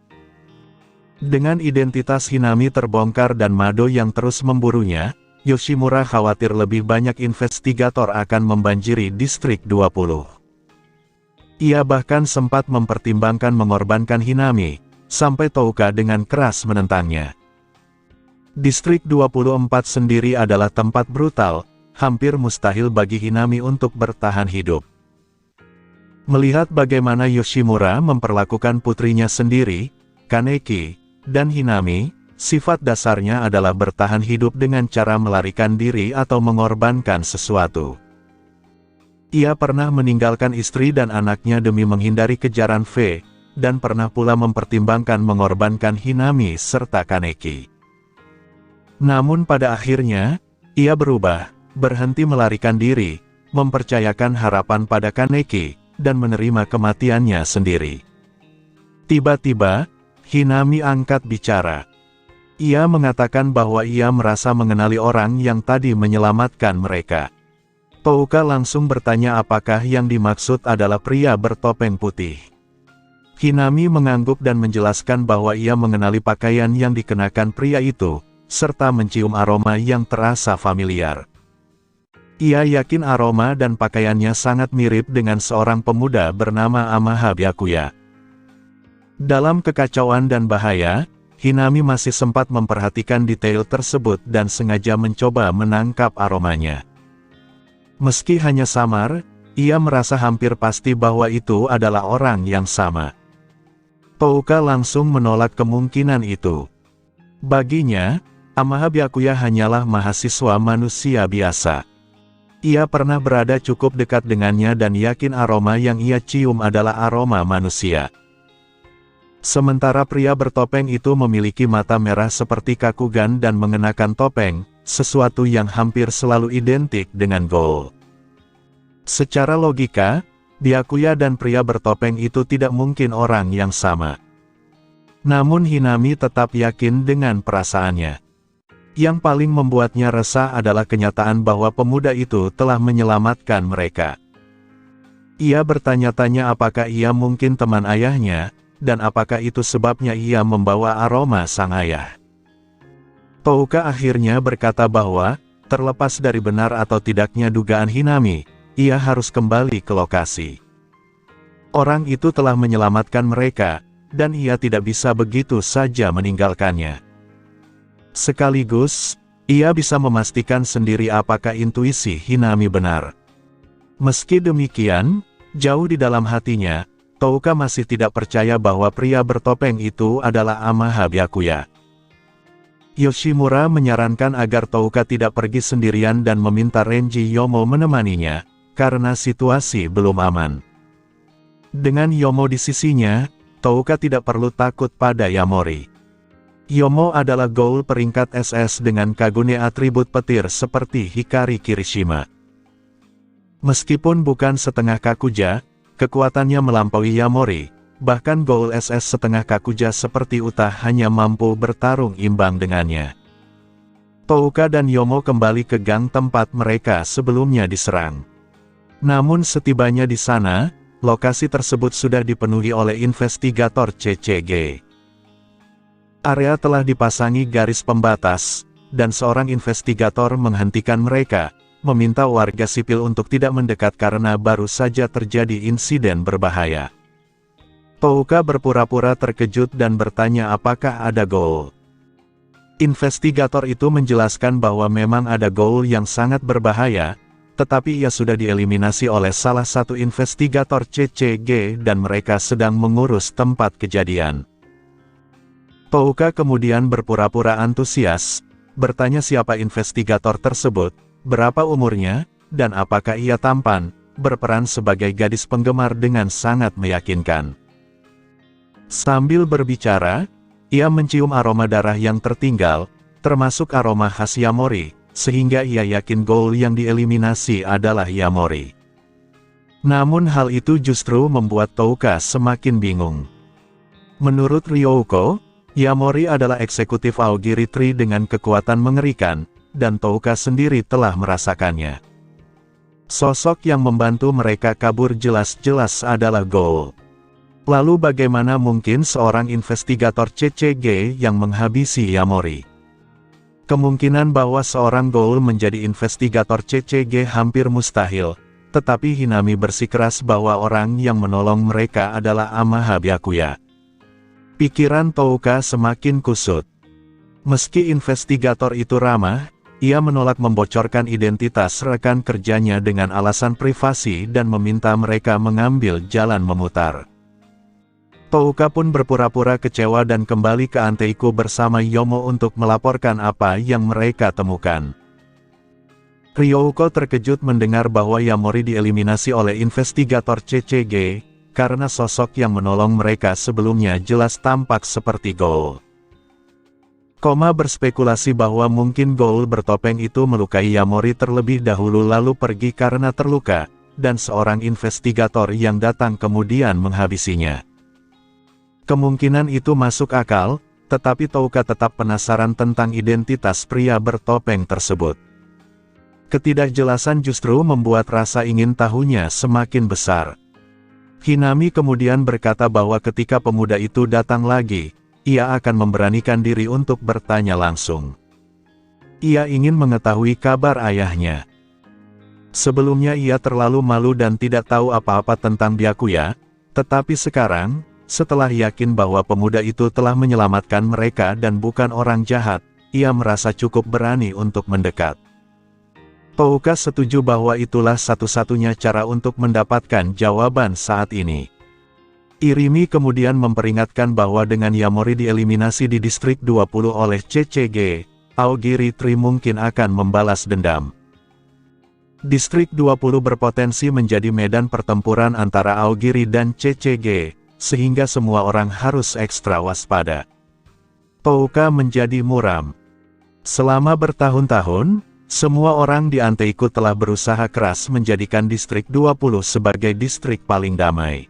Dengan identitas Hinami terbongkar dan Mado yang terus memburunya, Yoshimura khawatir lebih banyak investigator akan membanjiri distrik 20. Ia bahkan sempat mempertimbangkan mengorbankan Hinami, sampai Touka dengan keras menentangnya. Distrik 24 sendiri adalah tempat brutal, hampir mustahil bagi Hinami untuk bertahan hidup. Melihat bagaimana Yoshimura memperlakukan putrinya sendiri, Kaneki, dan Hinami, sifat dasarnya adalah bertahan hidup dengan cara melarikan diri atau mengorbankan sesuatu. Ia pernah meninggalkan istri dan anaknya demi menghindari kejaran V, dan pernah pula mempertimbangkan mengorbankan Hinami serta Kaneki. Namun pada akhirnya, ia berubah, berhenti melarikan diri, mempercayakan harapan pada Kaneki, dan menerima kematiannya sendiri. Tiba-tiba, Hinami angkat bicara. Ia mengatakan bahwa ia merasa mengenali orang yang tadi menyelamatkan mereka. Touka langsung bertanya apakah yang dimaksud adalah pria bertopeng putih. Hinami mengangguk dan menjelaskan bahwa ia mengenali pakaian yang dikenakan pria itu, serta mencium aroma yang terasa familiar. Ia yakin aroma dan pakaiannya sangat mirip dengan seorang pemuda bernama Amaha Byakuya. Dalam kekacauan dan bahaya, Hinami masih sempat memperhatikan detail tersebut dan sengaja mencoba menangkap aromanya. Meski hanya samar, ia merasa hampir pasti bahwa itu adalah orang yang sama. Touka langsung menolak kemungkinan itu. Baginya, Amaha Byakuya hanyalah mahasiswa manusia biasa. Ia pernah berada cukup dekat dengannya dan yakin aroma yang ia cium adalah aroma manusia. Sementara pria bertopeng itu memiliki mata merah seperti Kakugan dan mengenakan topeng, sesuatu yang hampir selalu identik dengan Ghoul. Secara logika, Byakuya dan pria bertopeng itu tidak mungkin orang yang sama. Namun Hinami tetap yakin dengan perasaannya. Yang paling membuatnya resah adalah kenyataan bahwa pemuda itu telah menyelamatkan mereka. Ia bertanya-tanya apakah ia mungkin teman ayahnya, dan apakah itu sebabnya ia membawa aroma sang ayah. Touka akhirnya berkata bahwa, terlepas dari benar atau tidaknya dugaan Hinami, ia harus kembali ke lokasi. Orang itu telah menyelamatkan mereka, dan ia tidak bisa begitu saja meninggalkannya. Sekaligus, ia bisa memastikan sendiri apakah intuisi Hinami benar. Meski demikian, jauh di dalam hatinya, Touka masih tidak percaya bahwa pria bertopeng itu adalah Amaha Byakuya. Yoshimura menyarankan agar Touka tidak pergi sendirian dan meminta Renji Yomo menemaninya, karena situasi belum aman. Dengan Yomo di sisinya, Touka tidak perlu takut pada Yamori. Yomo adalah Ghoul peringkat SS dengan Kagune atribut petir seperti Hikari Kirishima. Meskipun bukan setengah Kakuja, kekuatannya melampaui Yamori, bahkan Ghoul SS setengah Kakuja seperti Uta hanya mampu bertarung imbang dengannya. Touka dan Yomo kembali ke gang tempat mereka sebelumnya diserang. Namun setibanya di sana, lokasi tersebut sudah dipenuhi oleh investigator CCG. Area telah dipasangi garis pembatas, dan seorang investigator menghentikan mereka, meminta warga sipil untuk tidak mendekat karena baru saja terjadi insiden berbahaya. Touka berpura-pura terkejut dan bertanya apakah ada Ghoul. Investigator itu menjelaskan bahwa memang ada Ghoul yang sangat berbahaya, tetapi ia sudah dieliminasi oleh salah satu investigator CCG dan mereka sedang mengurus tempat kejadian. Touka kemudian berpura-pura antusias, bertanya siapa investigator tersebut, berapa umurnya, dan apakah ia tampan, berperan sebagai gadis penggemar dengan sangat meyakinkan. Sambil berbicara, ia mencium aroma darah yang tertinggal, termasuk aroma khas Yamori, sehingga ia yakin Ghoul yang dieliminasi adalah Yamori. Namun hal itu justru membuat Touka semakin bingung. Menurut Ryouko, Yamori adalah eksekutif Aogiri Tree dengan kekuatan mengerikan, dan Touka sendiri telah merasakannya. Sosok yang membantu mereka kabur jelas-jelas adalah Ghoul. Lalu bagaimana mungkin seorang investigator CCG yang menghabisi Yamori? Kemungkinan bahwa seorang Ghoul menjadi investigator CCG hampir mustahil, tetapi Hinami bersikeras bahwa orang yang menolong mereka adalah Amaha Byakuya. Pikiran Touka semakin kusut. Meski investigator itu ramah, ia menolak membocorkan identitas rekan kerjanya dengan alasan privasi dan meminta mereka mengambil jalan memutar. Touka pun berpura-pura kecewa dan kembali ke Anteiku bersama Yomo untuk melaporkan apa yang mereka temukan. Ryouko terkejut mendengar bahwa Yamori dieliminasi oleh investigator CCG, karena sosok yang menolong mereka sebelumnya jelas tampak seperti Ghoul. Koma berspekulasi bahwa mungkin Ghoul bertopeng itu melukai Yamori terlebih dahulu lalu pergi karena terluka, dan seorang investigator yang datang kemudian menghabisinya. Kemungkinan itu masuk akal, tetapi Touka tetap penasaran tentang identitas pria bertopeng tersebut. Ketidakjelasan justru membuat rasa ingin tahunya semakin besar. Hinami kemudian berkata bahwa ketika pemuda itu datang lagi, ia akan memberanikan diri untuk bertanya langsung. Ia ingin mengetahui kabar ayahnya. Sebelumnya ia terlalu malu dan tidak tahu apa-apa tentang Byakuya, tetapi sekarang, setelah yakin bahwa pemuda itu telah menyelamatkan mereka dan bukan orang jahat, ia merasa cukup berani untuk mendekat. Touka setuju bahwa itulah satu-satunya cara untuk mendapatkan jawaban saat ini. Irimi kemudian memperingatkan bahwa dengan Yamori dieliminasi di distrik 20 oleh CCG, Aogiri Tree mungkin akan membalas dendam. Distrik 20 berpotensi menjadi medan pertempuran antara Aogiri dan CCG, sehingga semua orang harus ekstra waspada. Touka menjadi muram. Selama bertahun-tahun, semua orang di Anteiku telah berusaha keras menjadikan distrik 20 sebagai distrik paling damai.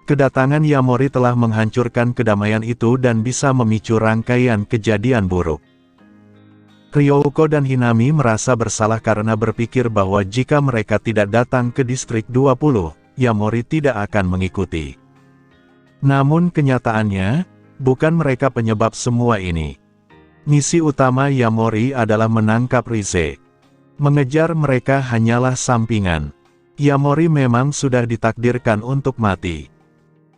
Kedatangan Yamori telah menghancurkan kedamaian itu dan bisa memicu rangkaian kejadian buruk. Ryouko dan Hinami merasa bersalah karena berpikir bahwa jika mereka tidak datang ke distrik 20, Yamori tidak akan mengikuti. Namun kenyataannya, bukan mereka penyebab semua ini. Misi utama Yamori adalah menangkap Rize. Mengejar mereka hanyalah sampingan. Yamori memang sudah ditakdirkan untuk mati.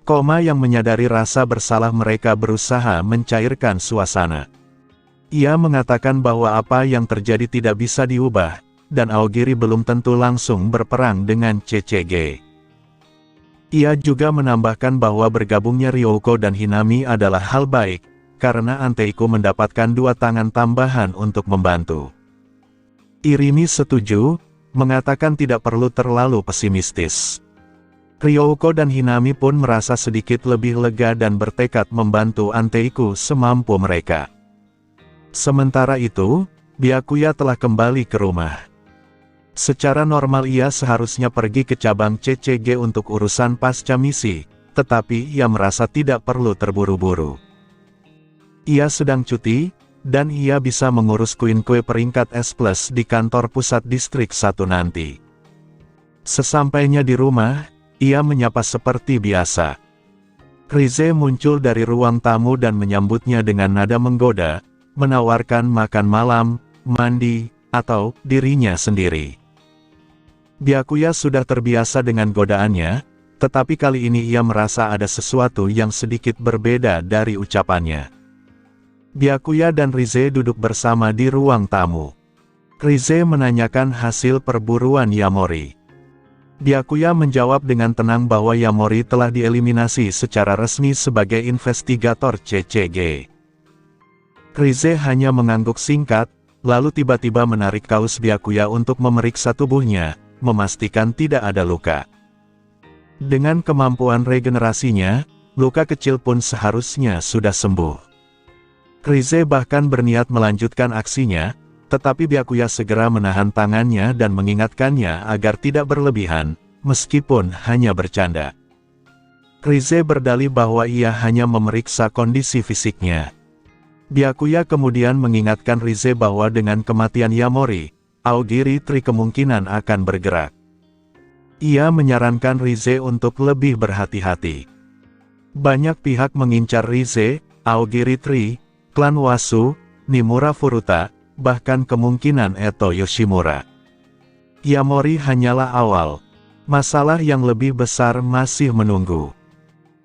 Koma yang menyadari rasa bersalah mereka berusaha mencairkan suasana. Ia mengatakan bahwa apa yang terjadi tidak bisa diubah, dan Aogiri belum tentu langsung berperang dengan CCG. Ia juga menambahkan bahwa bergabungnya Ryouko dan Hinami adalah hal baik, karena Anteiku mendapatkan 2 tangan tambahan untuk membantu. Irimi setuju, mengatakan tidak perlu terlalu pesimistis. Ryouko dan Hinami pun merasa sedikit lebih lega dan bertekad membantu Anteiku semampu mereka. Sementara itu, Byakuya telah kembali ke rumah. Secara normal ia seharusnya pergi ke cabang CCG untuk urusan pasca misi, tetapi ia merasa tidak perlu terburu-buru. Ia sedang cuti, dan ia bisa mengurus kue peringkat S+ di kantor pusat distrik 1 nanti. Sesampainya di rumah, ia menyapa seperti biasa. Rize muncul dari ruang tamu dan menyambutnya dengan nada menggoda, menawarkan makan malam, mandi, atau dirinya sendiri. Byakuya sudah terbiasa dengan godaannya, tetapi kali ini ia merasa ada sesuatu yang sedikit berbeda dari ucapannya. Byakuya dan Rize duduk bersama di ruang tamu. Rize menanyakan hasil perburuan Yamori. Byakuya menjawab dengan tenang bahwa Yamori telah dieliminasi secara resmi sebagai investigator CCG. Rize hanya mengangguk singkat, lalu tiba-tiba menarik kaus Byakuya untuk memeriksa tubuhnya, memastikan tidak ada luka. Dengan kemampuan regenerasinya, luka kecil pun seharusnya sudah sembuh. Rize bahkan berniat melanjutkan aksinya, tetapi Byakuya segera menahan tangannya dan mengingatkannya agar tidak berlebihan, meskipun hanya bercanda. Rize berdalih bahwa ia hanya memeriksa kondisi fisiknya. Byakuya kemudian mengingatkan Rize bahwa dengan kematian Yamori, Aogiri Tree kemungkinan akan bergerak. Ia menyarankan Rize untuk lebih berhati-hati. Banyak pihak mengincar Rize, Aogiri Tree, klan Wasu, Nimura Furuta, bahkan kemungkinan Eto Yoshimura. Yamori hanyalah awal. Masalah yang lebih besar masih menunggu.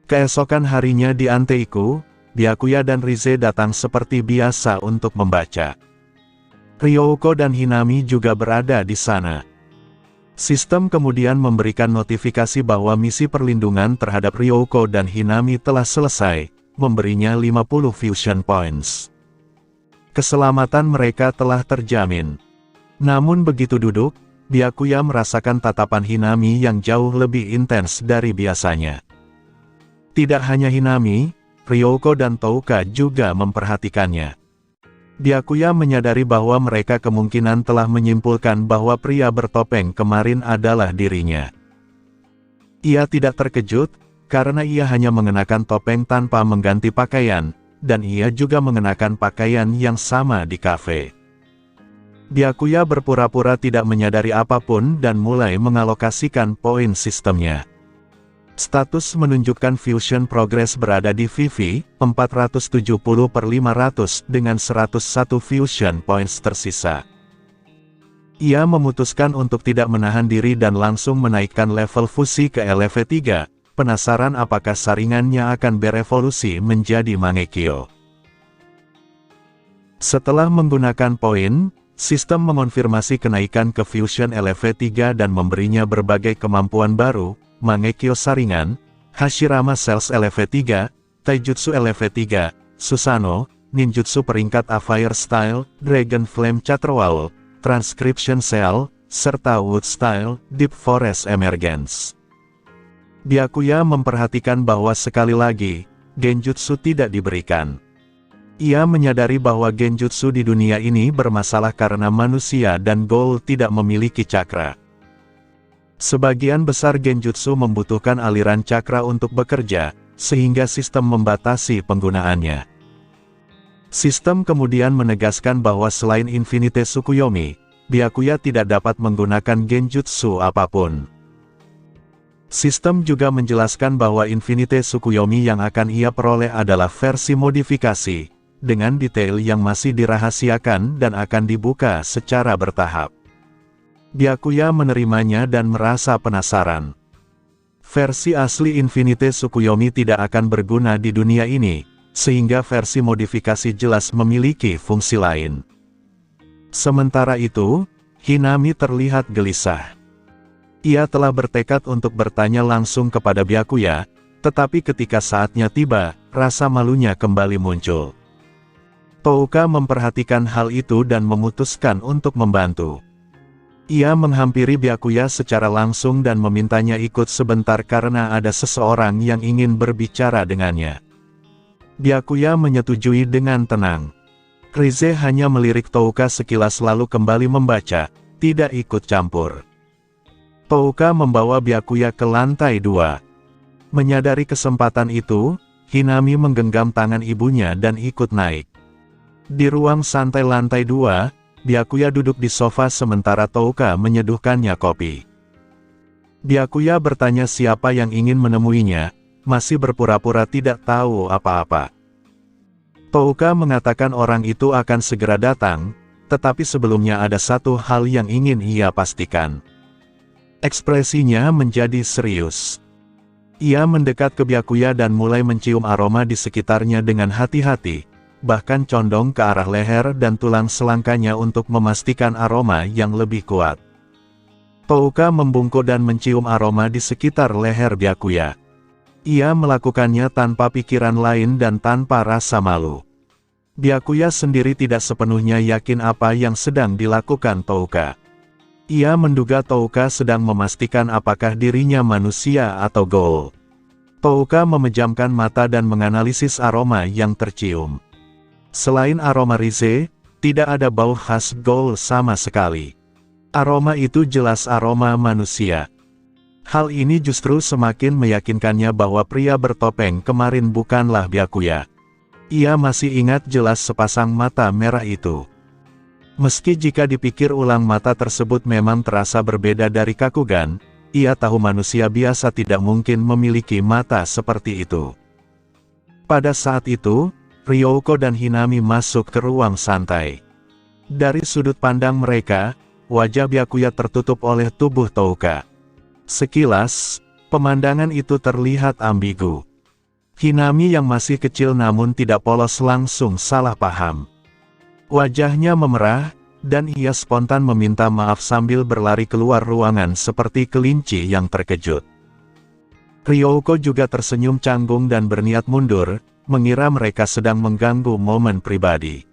Keesokan harinya di Anteiku, Byakuya dan Rize datang seperti biasa untuk membaca. Ryouko dan Hinami juga berada di sana. Sistem kemudian memberikan notifikasi bahwa misi perlindungan terhadap Ryouko dan Hinami telah selesai, memberinya 50 fusion points. Keselamatan mereka telah terjamin. Namun begitu duduk, Byakuya merasakan tatapan Hinami yang jauh lebih intens dari biasanya. Tidak hanya Hinami, Ryouko dan Touka juga memperhatikannya. Byakuya menyadari bahwa mereka kemungkinan telah menyimpulkan bahwa pria bertopeng kemarin adalah dirinya. Ia tidak terkejut, karena ia hanya mengenakan topeng tanpa mengganti pakaian, dan ia juga mengenakan pakaian yang sama di kafe. Byakuya berpura-pura tidak menyadari apapun dan mulai mengalokasikan poin sistemnya. Status menunjukkan Fusion Progress berada di VV, 470/500 dengan 101 Fusion Points tersisa. Ia memutuskan untuk tidak menahan diri dan langsung menaikkan level fusi ke LV3, penasaran apakah saringannya akan berevolusi menjadi Mangekyo. Setelah menggunakan poin, sistem mengonfirmasi kenaikan ke Fusion LV3 dan memberinya berbagai kemampuan baru, Mangekyo Saringan, Hashirama Cells LV3, Taijutsu LV3, Susanoo, Ninjutsu peringkat A Fire Style, Dragon Flame Chatrawaul, Transcription Cell, serta Wood Style, Deep Forest Emergence. Byakuya memperhatikan bahwa sekali lagi, Genjutsu tidak diberikan. Ia menyadari bahwa Genjutsu di dunia ini bermasalah karena manusia dan Ghoul tidak memiliki cakra. Sebagian besar Genjutsu membutuhkan aliran cakra untuk bekerja, sehingga sistem membatasi penggunaannya. Sistem kemudian menegaskan bahwa selain Infinite Tsukuyomi, Byakuya tidak dapat menggunakan Genjutsu apapun. Sistem juga menjelaskan bahwa Infinite Tsukuyomi yang akan ia peroleh adalah versi modifikasi, dengan detail yang masih dirahasiakan dan akan dibuka secara bertahap. Byakuya menerimanya dan merasa penasaran. Versi asli Infinite Tsukuyomi tidak akan berguna di dunia ini, sehingga versi modifikasi jelas memiliki fungsi lain. Sementara itu, Hinami terlihat gelisah. Ia telah bertekad untuk bertanya langsung kepada Byakuya, tetapi ketika saatnya tiba, rasa malunya kembali muncul. Touka memperhatikan hal itu dan memutuskan untuk membantu. Ia menghampiri Byakuya secara langsung dan memintanya ikut sebentar karena ada seseorang yang ingin berbicara dengannya. Byakuya menyetujui dengan tenang. Rize hanya melirik Touka sekilas lalu kembali membaca, tidak ikut campur. Touka membawa Byakuya ke lantai 2. Menyadari kesempatan itu, Hinami menggenggam tangan ibunya dan ikut naik. Di ruang santai lantai 2, Byakuya duduk di sofa sementara Touka menyeduhkannya kopi. Byakuya bertanya siapa yang ingin menemuinya, masih berpura-pura tidak tahu apa-apa. Touka mengatakan orang itu akan segera datang, tetapi sebelumnya ada satu hal yang ingin ia pastikan. Ekspresinya menjadi serius. Ia mendekat ke Byakuya dan mulai mencium aroma di sekitarnya dengan hati-hati, bahkan condong ke arah leher dan tulang selangkanya untuk memastikan aroma yang lebih kuat. Touka membungkuk dan mencium aroma di sekitar leher Byakuya. Ia melakukannya tanpa pikiran lain dan tanpa rasa malu. Byakuya sendiri tidak sepenuhnya yakin apa yang sedang dilakukan Touka. Ia menduga Touka sedang memastikan apakah dirinya manusia atau Ghoul. Touka memejamkan mata dan menganalisis aroma yang tercium. Selain aroma Rize, tidak ada bau khas Ghoul sama sekali. Aroma itu jelas aroma manusia. Hal ini justru semakin meyakinkannya bahwa pria bertopeng kemarin bukanlah Byakuya. Ia masih ingat jelas sepasang mata merah itu. Meski jika dipikir ulang mata tersebut memang terasa berbeda dari Kakugan, ia tahu manusia biasa tidak mungkin memiliki mata seperti itu. Pada saat itu, Ryouko dan Hinami masuk ke ruang santai. Dari sudut pandang mereka, wajah Byakuya tertutup oleh tubuh Touka. Sekilas, pemandangan itu terlihat ambigu. Hinami yang masih kecil namun tidak polos langsung salah paham. Wajahnya memerah, dan ia spontan meminta maaf sambil berlari keluar ruangan seperti kelinci yang terkejut. Ryouko juga tersenyum canggung dan berniat mundur, mengira mereka sedang mengganggu momen pribadi.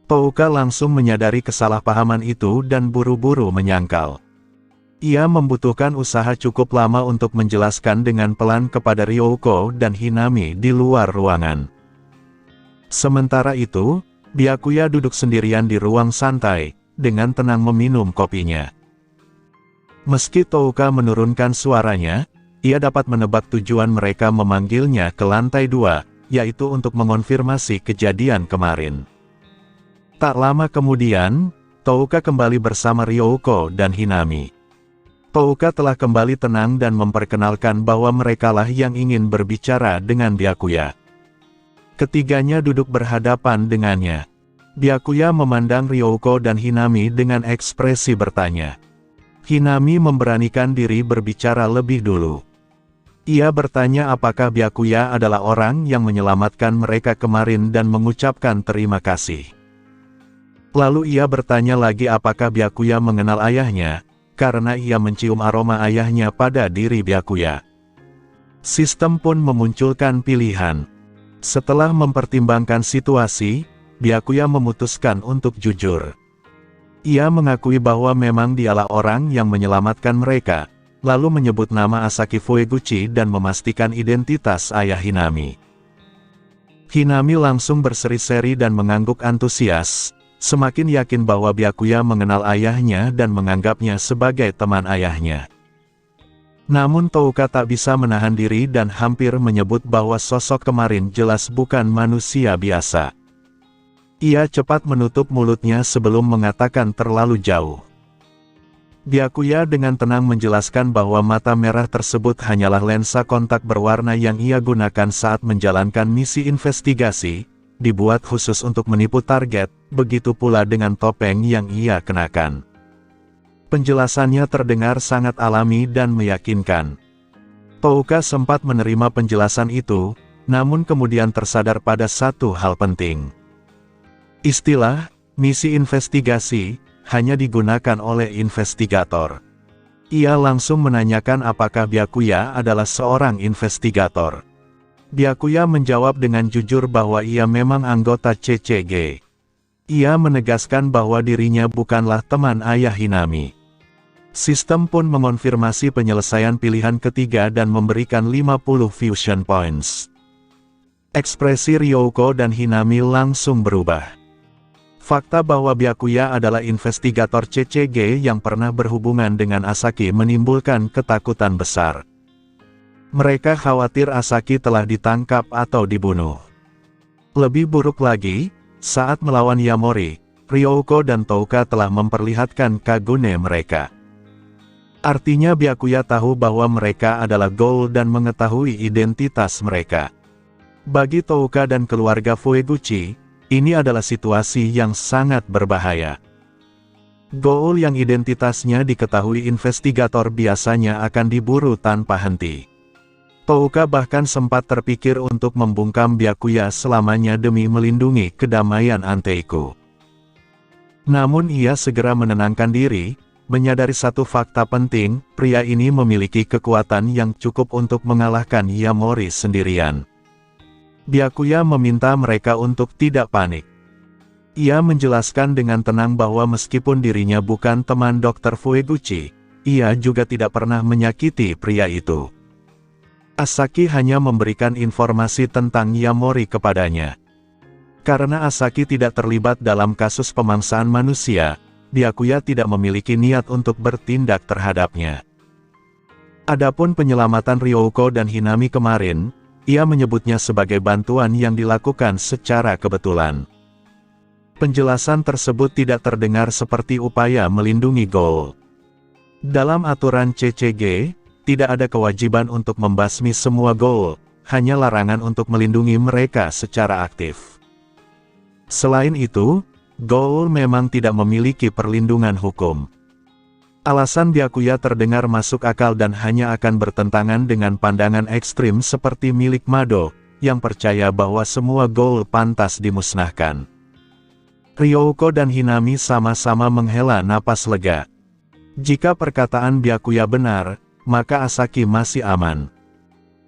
Touka langsung menyadari kesalahpahaman itu dan buru-buru menyangkal. Ia membutuhkan usaha cukup lama untuk menjelaskan dengan pelan kepada Ryouko dan Hinami di luar ruangan. Sementara itu, Byakuya duduk sendirian di ruang santai, dengan tenang meminum kopinya. Meski Touka menurunkan suaranya, ia dapat menebak tujuan mereka memanggilnya ke lantai 2, yaitu untuk mengonfirmasi kejadian kemarin. Tak lama kemudian, Touka kembali bersama Ryouko dan Hinami. Touka telah kembali tenang dan memperkenalkan bahwa merekalah yang ingin berbicara dengan Byakuya. Ketiganya duduk berhadapan dengannya. Byakuya memandang Ryouko dan Hinami dengan ekspresi bertanya. Hinami memberanikan diri berbicara lebih dulu. Ia bertanya apakah Byakuya adalah orang yang menyelamatkan mereka kemarin dan mengucapkan terima kasih. Lalu ia bertanya lagi apakah Byakuya mengenal ayahnya, karena ia mencium aroma ayahnya pada diri Byakuya. Sistem pun memunculkan pilihan. Setelah mempertimbangkan situasi, Byakuya memutuskan untuk jujur. Ia mengakui bahwa memang dialah orang yang menyelamatkan mereka, lalu menyebut nama Asaki Fueguchi dan memastikan identitas ayah Hinami. Hinami langsung berseri-seri dan mengangguk antusias, semakin yakin bahwa Byakuya mengenal ayahnya dan menganggapnya sebagai teman ayahnya. Namun Touka tak bisa menahan diri dan hampir menyebut bahwa sosok kemarin jelas bukan manusia biasa. Ia cepat menutup mulutnya sebelum mengatakan terlalu jauh. Byakuya dengan tenang menjelaskan bahwa mata merah tersebut hanyalah lensa kontak berwarna yang ia gunakan saat menjalankan misi investigasi, dibuat khusus untuk menipu target, begitu pula dengan topeng yang ia kenakan. Penjelasannya terdengar sangat alami dan meyakinkan. Touka sempat menerima penjelasan itu, namun kemudian tersadar pada satu hal penting. Istilah, misi investigasi, hanya digunakan oleh investigator. Ia langsung menanyakan apakah Byakuya adalah seorang investigator. Byakuya menjawab dengan jujur bahwa ia memang anggota CCG. Ia menegaskan bahwa dirinya bukanlah teman ayah Hinami. Sistem pun mengonfirmasi penyelesaian pilihan ketiga dan memberikan 50 fusion points. Ekspresi Ryouko dan Hinami langsung berubah. Fakta bahwa Byakuya adalah investigator CCG yang pernah berhubungan dengan Asaki menimbulkan ketakutan besar. Mereka khawatir Asaki telah ditangkap atau dibunuh. Lebih buruk lagi, saat melawan Yamori, Ryouko dan Touka telah memperlihatkan Kagune mereka. Artinya Byakuya tahu bahwa mereka adalah Ghoul dan mengetahui identitas mereka. Bagi Touka dan keluarga Fueguchi, ini adalah situasi yang sangat berbahaya. Ghoul yang identitasnya diketahui investigator biasanya akan diburu tanpa henti. Touka bahkan sempat terpikir untuk membungkam Byakuya selamanya demi melindungi kedamaian Anteiku. Namun ia segera menenangkan diri, menyadari satu fakta penting, pria ini memiliki kekuatan yang cukup untuk mengalahkan Yamori sendirian. Byakuya meminta mereka untuk tidak panik. Ia menjelaskan dengan tenang bahwa meskipun dirinya bukan teman Dr. Fueguchi, ia juga tidak pernah menyakiti pria itu. Asaki hanya memberikan informasi tentang Yamori kepadanya. Karena Asaki tidak terlibat dalam kasus pemangsaan manusia, Byakuya tidak memiliki niat untuk bertindak terhadapnya. Adapun penyelamatan Ryouko dan Hinami kemarin, ia menyebutnya sebagai bantuan yang dilakukan secara kebetulan. Penjelasan tersebut tidak terdengar seperti upaya melindungi Ghoul. Dalam aturan CCG, tidak ada kewajiban untuk membasmi semua Ghoul, hanya larangan untuk melindungi mereka secara aktif. Selain itu, Ghoul memang tidak memiliki perlindungan hukum. Alasan Byakuya terdengar masuk akal dan hanya akan bertentangan dengan pandangan ekstrim seperti milik Mado, yang percaya bahwa semua Ghoul pantas dimusnahkan. Ryouko dan Hinami sama-sama menghela napas lega. Jika perkataan Byakuya benar, maka Asaki masih aman.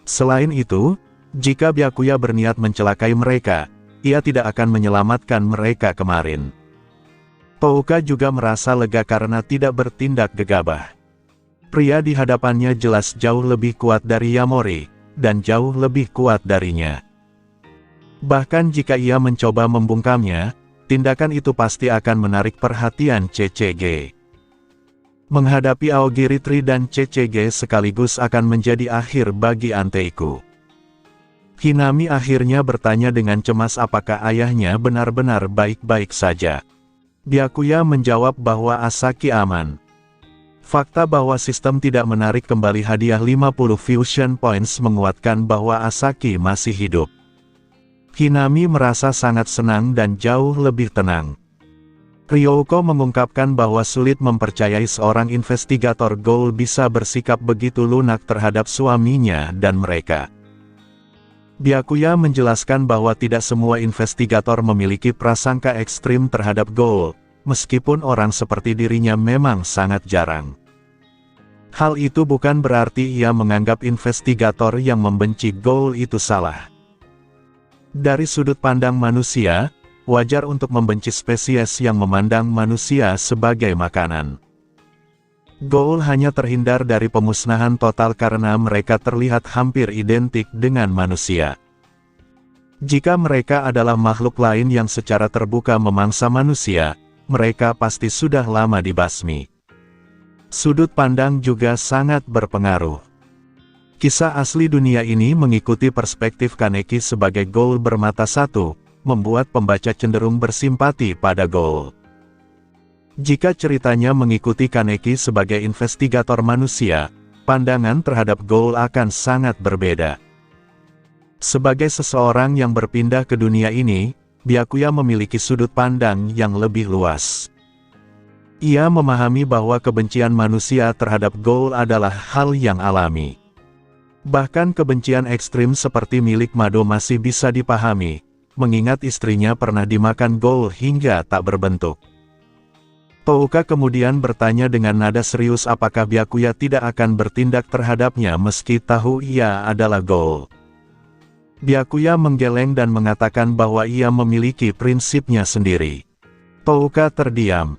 Selain itu, jika Byakuya berniat mencelakai mereka, ia tidak akan menyelamatkan mereka kemarin. Touka juga merasa lega karena tidak bertindak gegabah. Pria di hadapannya jelas jauh lebih kuat dari Yamori, dan jauh lebih kuat darinya. Bahkan jika ia mencoba membungkamnya, tindakan itu pasti akan menarik perhatian CCG. Menghadapi Aogiri dan CCG sekaligus akan menjadi akhir bagi Anteiku. Hinami akhirnya bertanya dengan cemas apakah ayahnya benar-benar baik-baik saja. Byakuya menjawab bahwa Asaki aman. Fakta bahwa sistem tidak menarik kembali hadiah 50 fusion points menguatkan bahwa Asaki masih hidup. Hinami merasa sangat senang dan jauh lebih tenang. Ryoko mengungkapkan bahwa sulit mempercayai seorang investigator Ghoul bisa bersikap begitu lunak terhadap suaminya dan mereka. Byakuya menjelaskan bahwa tidak semua investigator memiliki prasangka ekstrim terhadap Ghoul, meskipun orang seperti dirinya memang sangat jarang. Hal itu bukan berarti ia menganggap investigator yang membenci Ghoul itu salah. Dari sudut pandang manusia, wajar untuk membenci spesies yang memandang manusia sebagai makanan. Ghoul hanya terhindar dari pemusnahan total karena mereka terlihat hampir identik dengan manusia. Jika mereka adalah makhluk lain yang secara terbuka memangsa manusia, mereka pasti sudah lama dibasmi. Sudut pandang juga sangat berpengaruh. Kisah asli dunia ini mengikuti perspektif Kaneki sebagai Ghoul bermata satu, membuat pembaca cenderung bersimpati pada Ghoul. Jika ceritanya mengikuti Kaneki sebagai investigator manusia, pandangan terhadap Ghoul akan sangat berbeda. Sebagai seseorang yang berpindah ke dunia ini, Byakuya memiliki sudut pandang yang lebih luas. Ia memahami bahwa kebencian manusia terhadap Ghoul adalah hal yang alami. Bahkan kebencian ekstrim seperti milik Mado masih bisa dipahami, mengingat istrinya pernah dimakan Ghoul hingga tak berbentuk. Touka kemudian bertanya dengan nada serius apakah Byakuya tidak akan bertindak terhadapnya meski tahu ia adalah Ghoul. Byakuya menggeleng dan mengatakan bahwa ia memiliki prinsipnya sendiri. Touka terdiam.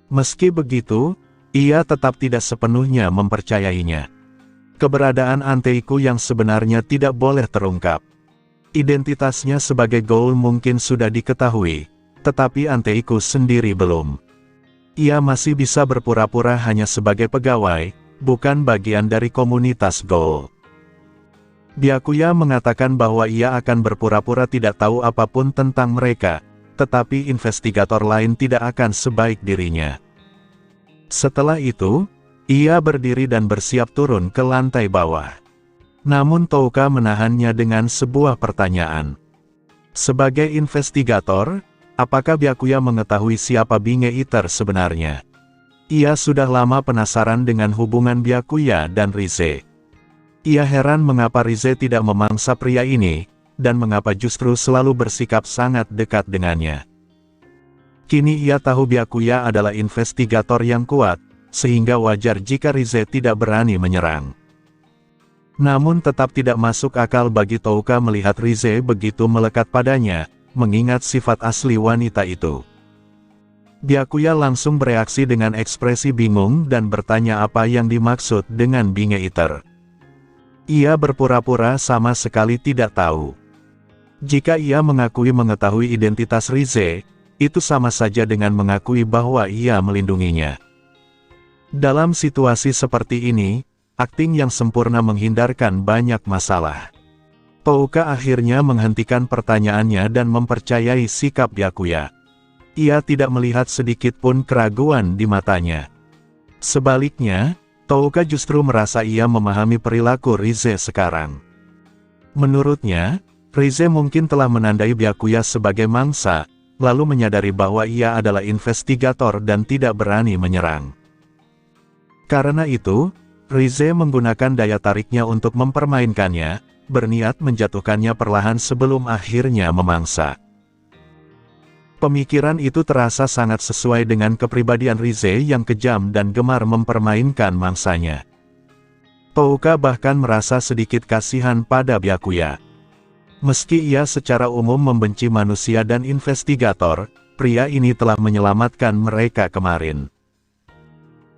Meski begitu, ia tetap tidak sepenuhnya mempercayainya. Keberadaan Anteiku yang sebenarnya tidak boleh terungkap. Identitasnya sebagai Ghoul mungkin sudah diketahui, tetapi Anteiku sendiri belum. Ia masih bisa berpura-pura hanya sebagai pegawai, bukan bagian dari komunitas Ghoul. Byakuya mengatakan bahwa ia akan berpura-pura tidak tahu apapun tentang mereka, tetapi investigator lain tidak akan sebaik dirinya. Setelah itu, ia berdiri dan bersiap turun ke lantai bawah. Namun Touka menahannya dengan sebuah pertanyaan. Sebagai investigator, apakah Byakuya mengetahui siapa Binge Eater sebenarnya? Ia sudah lama penasaran dengan hubungan Byakuya dan Rize. Ia heran mengapa Rize tidak memangsa pria ini, dan mengapa justru selalu bersikap sangat dekat dengannya. Kini ia tahu Byakuya adalah investigator yang kuat, sehingga wajar jika Rize tidak berani menyerang. Namun tetap tidak masuk akal bagi Touka melihat Rize begitu melekat padanya, mengingat sifat asli wanita itu. Byakuya langsung bereaksi dengan ekspresi bingung dan bertanya apa yang dimaksud dengan Binge Eater. Ia berpura-pura sama sekali tidak tahu. Jika ia mengakui mengetahui identitas Rize, itu sama saja dengan mengakui bahwa ia melindunginya. Dalam situasi seperti ini, akting yang sempurna menghindarkan banyak masalah. Touka akhirnya menghentikan pertanyaannya dan mempercayai sikap Byakuya. Ia tidak melihat sedikit pun keraguan di matanya. Sebaliknya, Touka justru merasa ia memahami perilaku Rize sekarang. Menurutnya, Rize mungkin telah menandai Byakuya sebagai mangsa, lalu menyadari bahwa ia adalah investigator dan tidak berani menyerang. Karena itu, Rize menggunakan daya tariknya untuk mempermainkannya, berniat menjatuhkannya perlahan sebelum akhirnya memangsa. Pemikiran itu terasa sangat sesuai dengan kepribadian Rize yang kejam dan gemar mempermainkan mangsanya. Touka bahkan merasa sedikit kasihan pada Byakuya. Meski ia secara umum membenci manusia dan investigator, pria ini telah menyelamatkan mereka kemarin.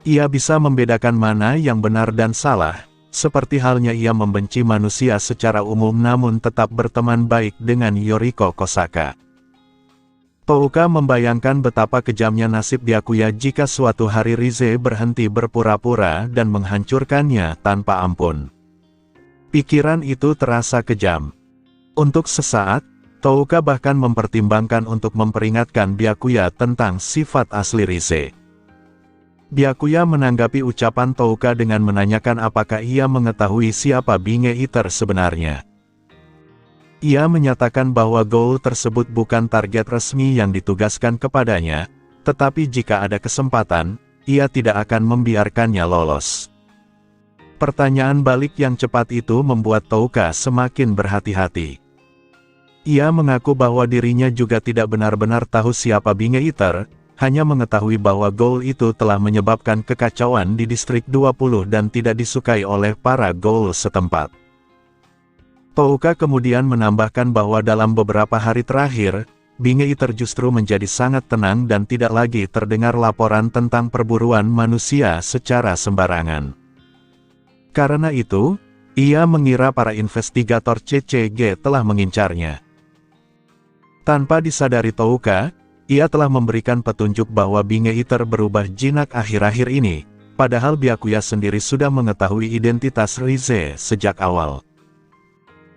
Ia bisa membedakan mana yang benar dan salah, seperti halnya ia membenci manusia secara umum namun tetap berteman baik dengan Yoriko Kosaka. Touka membayangkan betapa kejamnya nasib Byakuya jika suatu hari Rize berhenti berpura-pura dan menghancurkannya tanpa ampun. Pikiran itu terasa kejam. Untuk sesaat, Touka bahkan mempertimbangkan untuk memperingatkan Byakuya tentang sifat asli Rize. Byakuya menanggapi ucapan Touka dengan menanyakan apakah ia mengetahui siapa Binge Eater sebenarnya. Ia menyatakan bahwa Goal tersebut bukan target resmi yang ditugaskan kepadanya, tetapi jika ada kesempatan, ia tidak akan membiarkannya lolos. Pertanyaan balik yang cepat itu membuat Touka semakin berhati-hati. Ia mengaku bahwa dirinya juga tidak benar-benar tahu siapa Binge Eater, hanya mengetahui bahwa Goal itu telah menyebabkan kekacauan di distrik 20 dan tidak disukai oleh para Goal setempat. Touka kemudian menambahkan bahwa dalam beberapa hari terakhir, Binge Eater justru menjadi sangat tenang dan tidak lagi terdengar laporan tentang perburuan manusia secara sembarangan. Karena itu, ia mengira para investigator CCG telah mengincarnya. Tanpa disadari Touka, ia telah memberikan petunjuk bahwa Binge Eater berubah jinak akhir-akhir ini, padahal Byakuya sendiri sudah mengetahui identitas Rize sejak awal.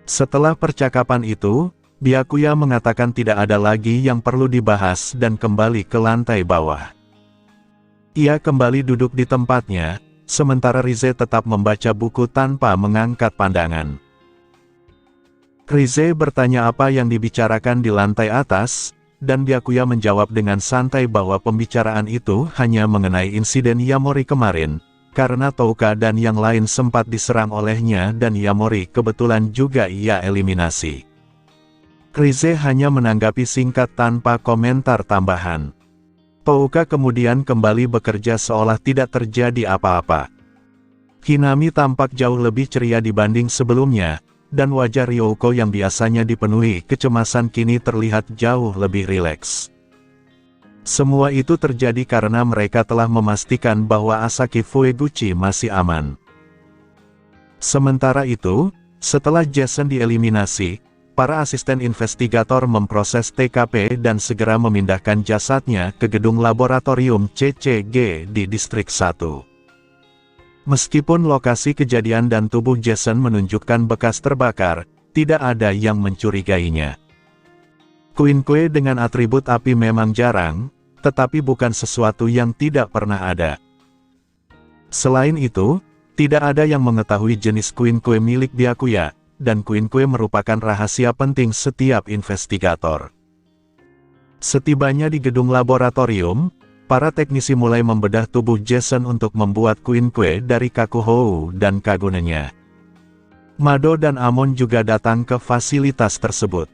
Setelah percakapan itu, Byakuya mengatakan tidak ada lagi yang perlu dibahas dan kembali ke lantai bawah. Ia kembali duduk di tempatnya, sementara Rize tetap membaca buku tanpa mengangkat pandangan. Rize bertanya apa yang dibicarakan di lantai atas, dan Byakuya menjawab dengan santai bahwa pembicaraan itu hanya mengenai insiden Yamori kemarin, karena Touka dan yang lain sempat diserang olehnya dan Yamori kebetulan juga ia eliminasi. Rize hanya menanggapi singkat tanpa komentar tambahan. Touka kemudian kembali bekerja seolah tidak terjadi apa-apa. Hinami tampak jauh lebih ceria dibanding sebelumnya, dan wajah Ryouko yang biasanya dipenuhi kecemasan kini terlihat jauh lebih rileks. Semua itu terjadi karena mereka telah memastikan bahwa Asaki Fueguchi masih aman. Sementara itu, setelah Jason dieliminasi, para asisten investigator memproses TKP dan segera memindahkan jasadnya ke gedung laboratorium CCG di Distrik 1. Meskipun lokasi kejadian dan tubuh Jason menunjukkan bekas terbakar, tidak ada yang mencurigainya. Quinque dengan atribut api memang jarang, tetapi bukan sesuatu yang tidak pernah ada. Selain itu, tidak ada yang mengetahui jenis Quinque milik Byakuya, dan Quinque merupakan rahasia penting setiap investigator. Setibanya di gedung laboratorium, para teknisi mulai membedah tubuh Jason untuk membuat Quinque dari Kakuhou dan Kagunenya. Mado dan Amon juga datang ke fasilitas tersebut.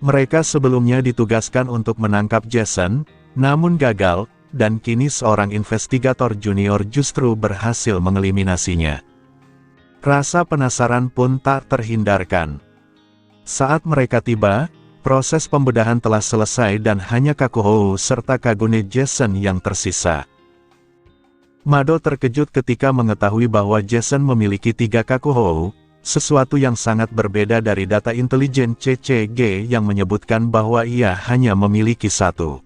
Mereka sebelumnya ditugaskan untuk menangkap Jason, namun gagal, dan kini seorang investigator junior justru berhasil mengeliminasinya. Rasa penasaran pun tak terhindarkan. Saat mereka tiba, proses pembedahan telah selesai dan hanya Kakuhou serta Kagune Jason yang tersisa. Mado terkejut ketika mengetahui bahwa Jason memiliki 3 Kakuhou, sesuatu yang sangat berbeda dari data intelijen CCG yang menyebutkan bahwa ia hanya memiliki 1.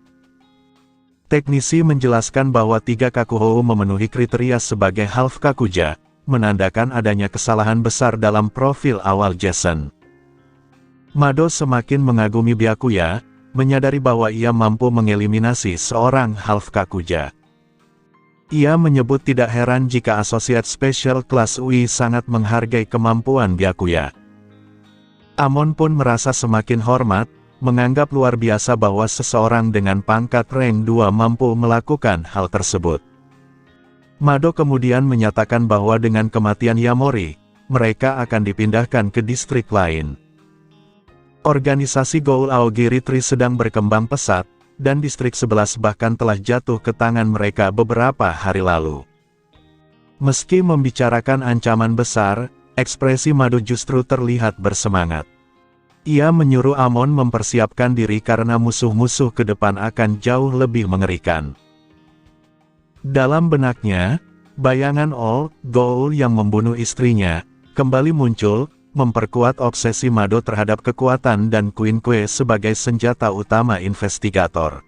Teknisi menjelaskan bahwa 3 Kakuhou memenuhi kriteria sebagai half Kakuja, menandakan adanya kesalahan besar dalam profil awal Jason. Mado semakin mengagumi Byakuya, menyadari bahwa ia mampu mengeliminasi seorang half Kakuja. Ia menyebut tidak heran jika Associate Special Class UI sangat menghargai kemampuan Byakuya. Amon pun merasa semakin hormat, menganggap luar biasa bahwa seseorang dengan pangkat rank 2 mampu melakukan hal tersebut. Mado kemudian menyatakan bahwa dengan kematian Yamori, mereka akan dipindahkan ke distrik lain. Organisasi Goal Aogiri Tree sedang berkembang pesat, dan distrik 11 bahkan telah jatuh ke tangan mereka beberapa hari lalu. Meski membicarakan ancaman besar, ekspresi Mado justru terlihat bersemangat. Ia menyuruh Amon mempersiapkan diri karena musuh-musuh ke depan akan jauh lebih mengerikan. Dalam benaknya, bayangan All Goal yang membunuh istrinya kembali muncul, memperkuat obsesi Mado terhadap kekuatan dan Quinque sebagai senjata utama investigator.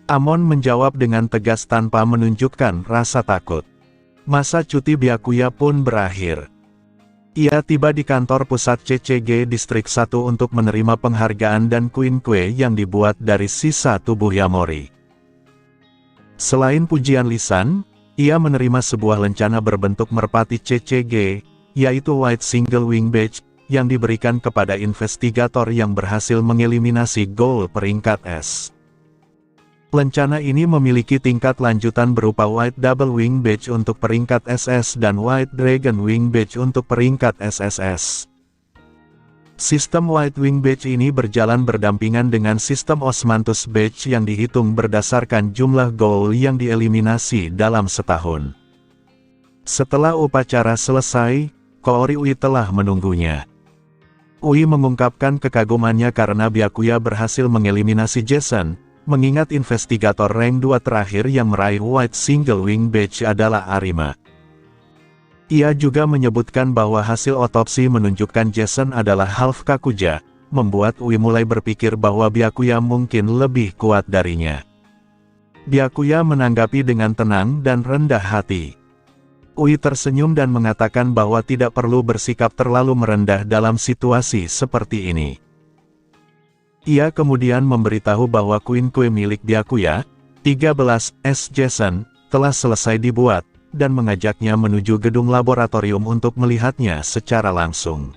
Amon menjawab dengan tegas tanpa menunjukkan rasa takut. Masa cuti Byakuya pun berakhir. Ia tiba di kantor pusat CCG Distrik 1 untuk menerima penghargaan dan Quinque yang dibuat dari sisa tubuh Yamori. Selain pujian lisan, ia menerima sebuah lencana berbentuk merpati CCG, yaitu White Single Wing Badge, yang diberikan kepada investigator yang berhasil mengeliminasi ghoul peringkat S. Lencana ini memiliki tingkat lanjutan berupa White Double Wing Badge untuk peringkat SS dan White Dragon Wing Badge untuk peringkat SSS. Sistem White Wing Badge ini berjalan berdampingan dengan sistem Osmanthus Badge yang dihitung berdasarkan jumlah ghoul yang dieliminasi dalam setahun. Setelah upacara selesai, Koori Ui telah menunggunya. Ui mengungkapkan kekagumannya karena Byakuya berhasil mengeliminasi Jason, mengingat investigator rank 2 terakhir yang meraih White Single Wing Badge adalah Arima. Ia juga menyebutkan bahwa hasil otopsi menunjukkan Jason adalah half Kakuja, membuat Ui mulai berpikir bahwa Byakuya mungkin lebih kuat darinya. Byakuya menanggapi dengan tenang dan rendah hati. Ui tersenyum dan mengatakan bahwa tidak perlu bersikap terlalu merendah dalam situasi seperti ini. Ia kemudian memberitahu bahwa Queen milik Byakuya, 13S Jason, telah selesai dibuat, dan mengajaknya menuju gedung laboratorium untuk melihatnya secara langsung.